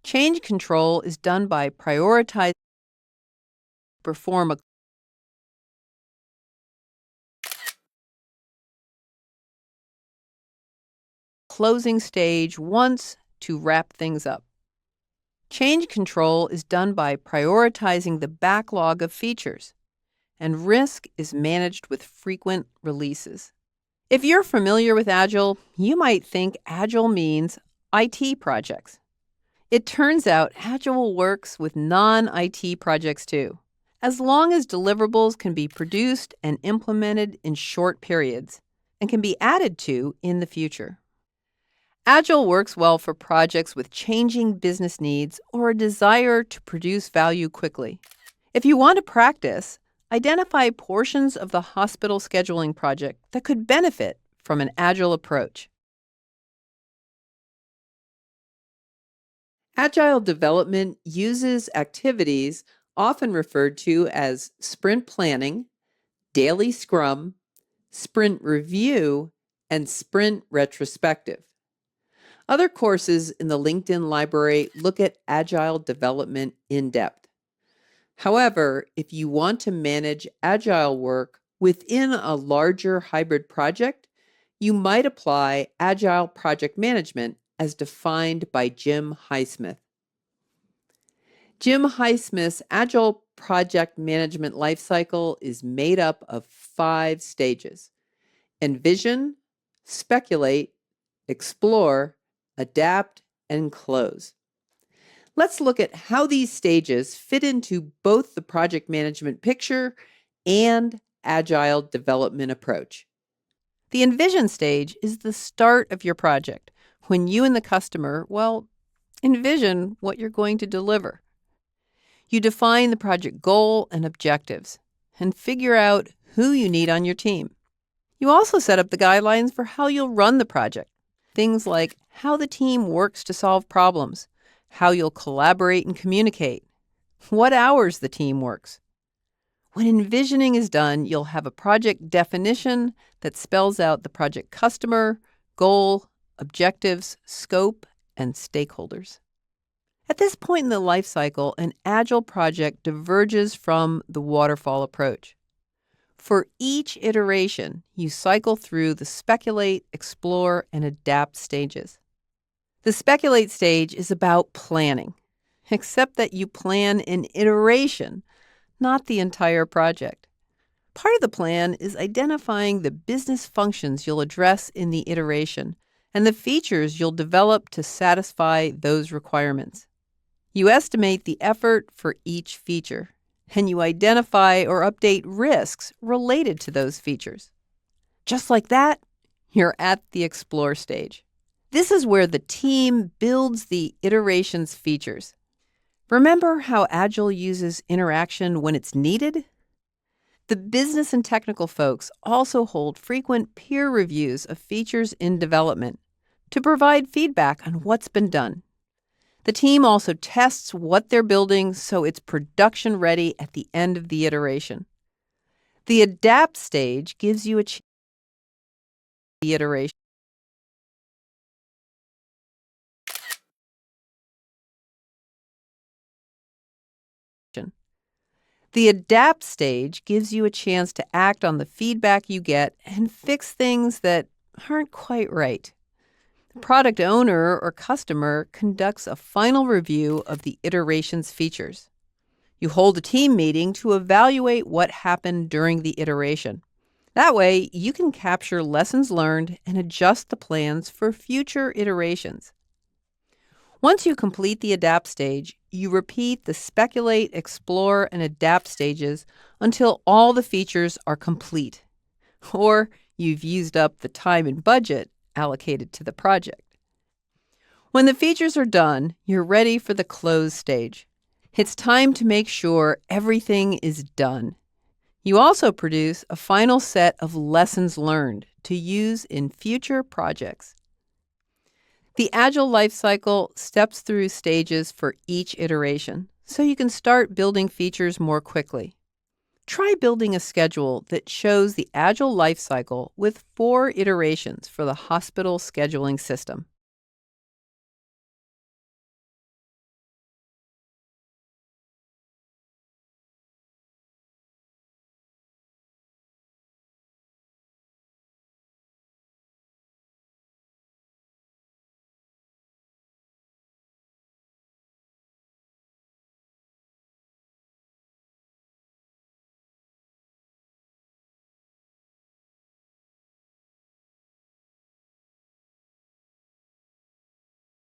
Speaker 1: Change control is done by prioritizing, perform a closing stage once to wrap things up. Change control is done by prioritizing the backlog of features, and risk is managed with frequent releases. If you're familiar with Agile, you might think Agile means IT projects. It turns out Agile works with non-IT projects too, as long as deliverables can be produced and implemented in short periods and can be added to in the future. Agile works well for projects with changing business needs or a desire to produce value quickly. If you want to practice, identify portions of the hospital scheduling project that could benefit from an Agile approach. Agile development uses activities often referred to as sprint planning, daily scrum, sprint review, and sprint retrospective. Other courses in the LinkedIn library look at Agile development in depth. However, if you want to manage Agile work within a larger hybrid project, you might apply Agile project management as defined by Jim Highsmith. Jim Highsmith's Agile project management lifecycle is made up of 5 stages: envision, speculate, explore, adapt, and close. Let's look at how these stages fit into both the project management picture and agile development approach. The envision stage is the start of your project, when you and the customer, envision what you're going to deliver. You define the project goal and objectives and figure out who you need on your team. You also set up the guidelines for how you'll run the project. Things like how the team works to solve problems, how you'll collaborate and communicate, what hours the team works. When envisioning is done, you'll have a project definition that spells out the project customer, goal, objectives, scope, and stakeholders. At this point in the life cycle, an agile project diverges from the waterfall approach. For each iteration, you cycle through the speculate, explore, and adapt stages. The speculate stage is about planning, except that you plan an iteration, not the entire project. Part of the plan is identifying the business functions you'll address in the iteration and the features you'll develop to satisfy those requirements. You estimate the effort for each feature, and you identify or update risks related to those features. Just like that, you're at the explore stage. This is where the team builds the iteration's features. Remember how Agile uses interaction when it's needed? The business and technical folks also hold frequent peer reviews of features in development to provide feedback on what's been done. The team also tests what they're building so it's production ready at the end of the iteration. The adapt stage gives you a chance to the iteration. The adapt stage gives you a chance to act on the feedback you get and fix things that aren't quite right. The product owner or customer conducts a final review of the iteration's features. You hold a team meeting to evaluate what happened during the iteration. That way, you can capture lessons learned and adjust the plans for future iterations. Once you complete the adapt stage, you repeat the speculate, explore, and adapt stages until all the features are complete, or you've used up the time and budget allocated to the project. When the features are done, you're ready for the close stage. It's time to make sure everything is done. You also produce a final set of lessons learned to use in future projects. The Agile life cycle steps through stages for each iteration, so you can start building features more quickly. Try building a schedule that shows the Agile life cycle with 4 iterations for the hospital scheduling system.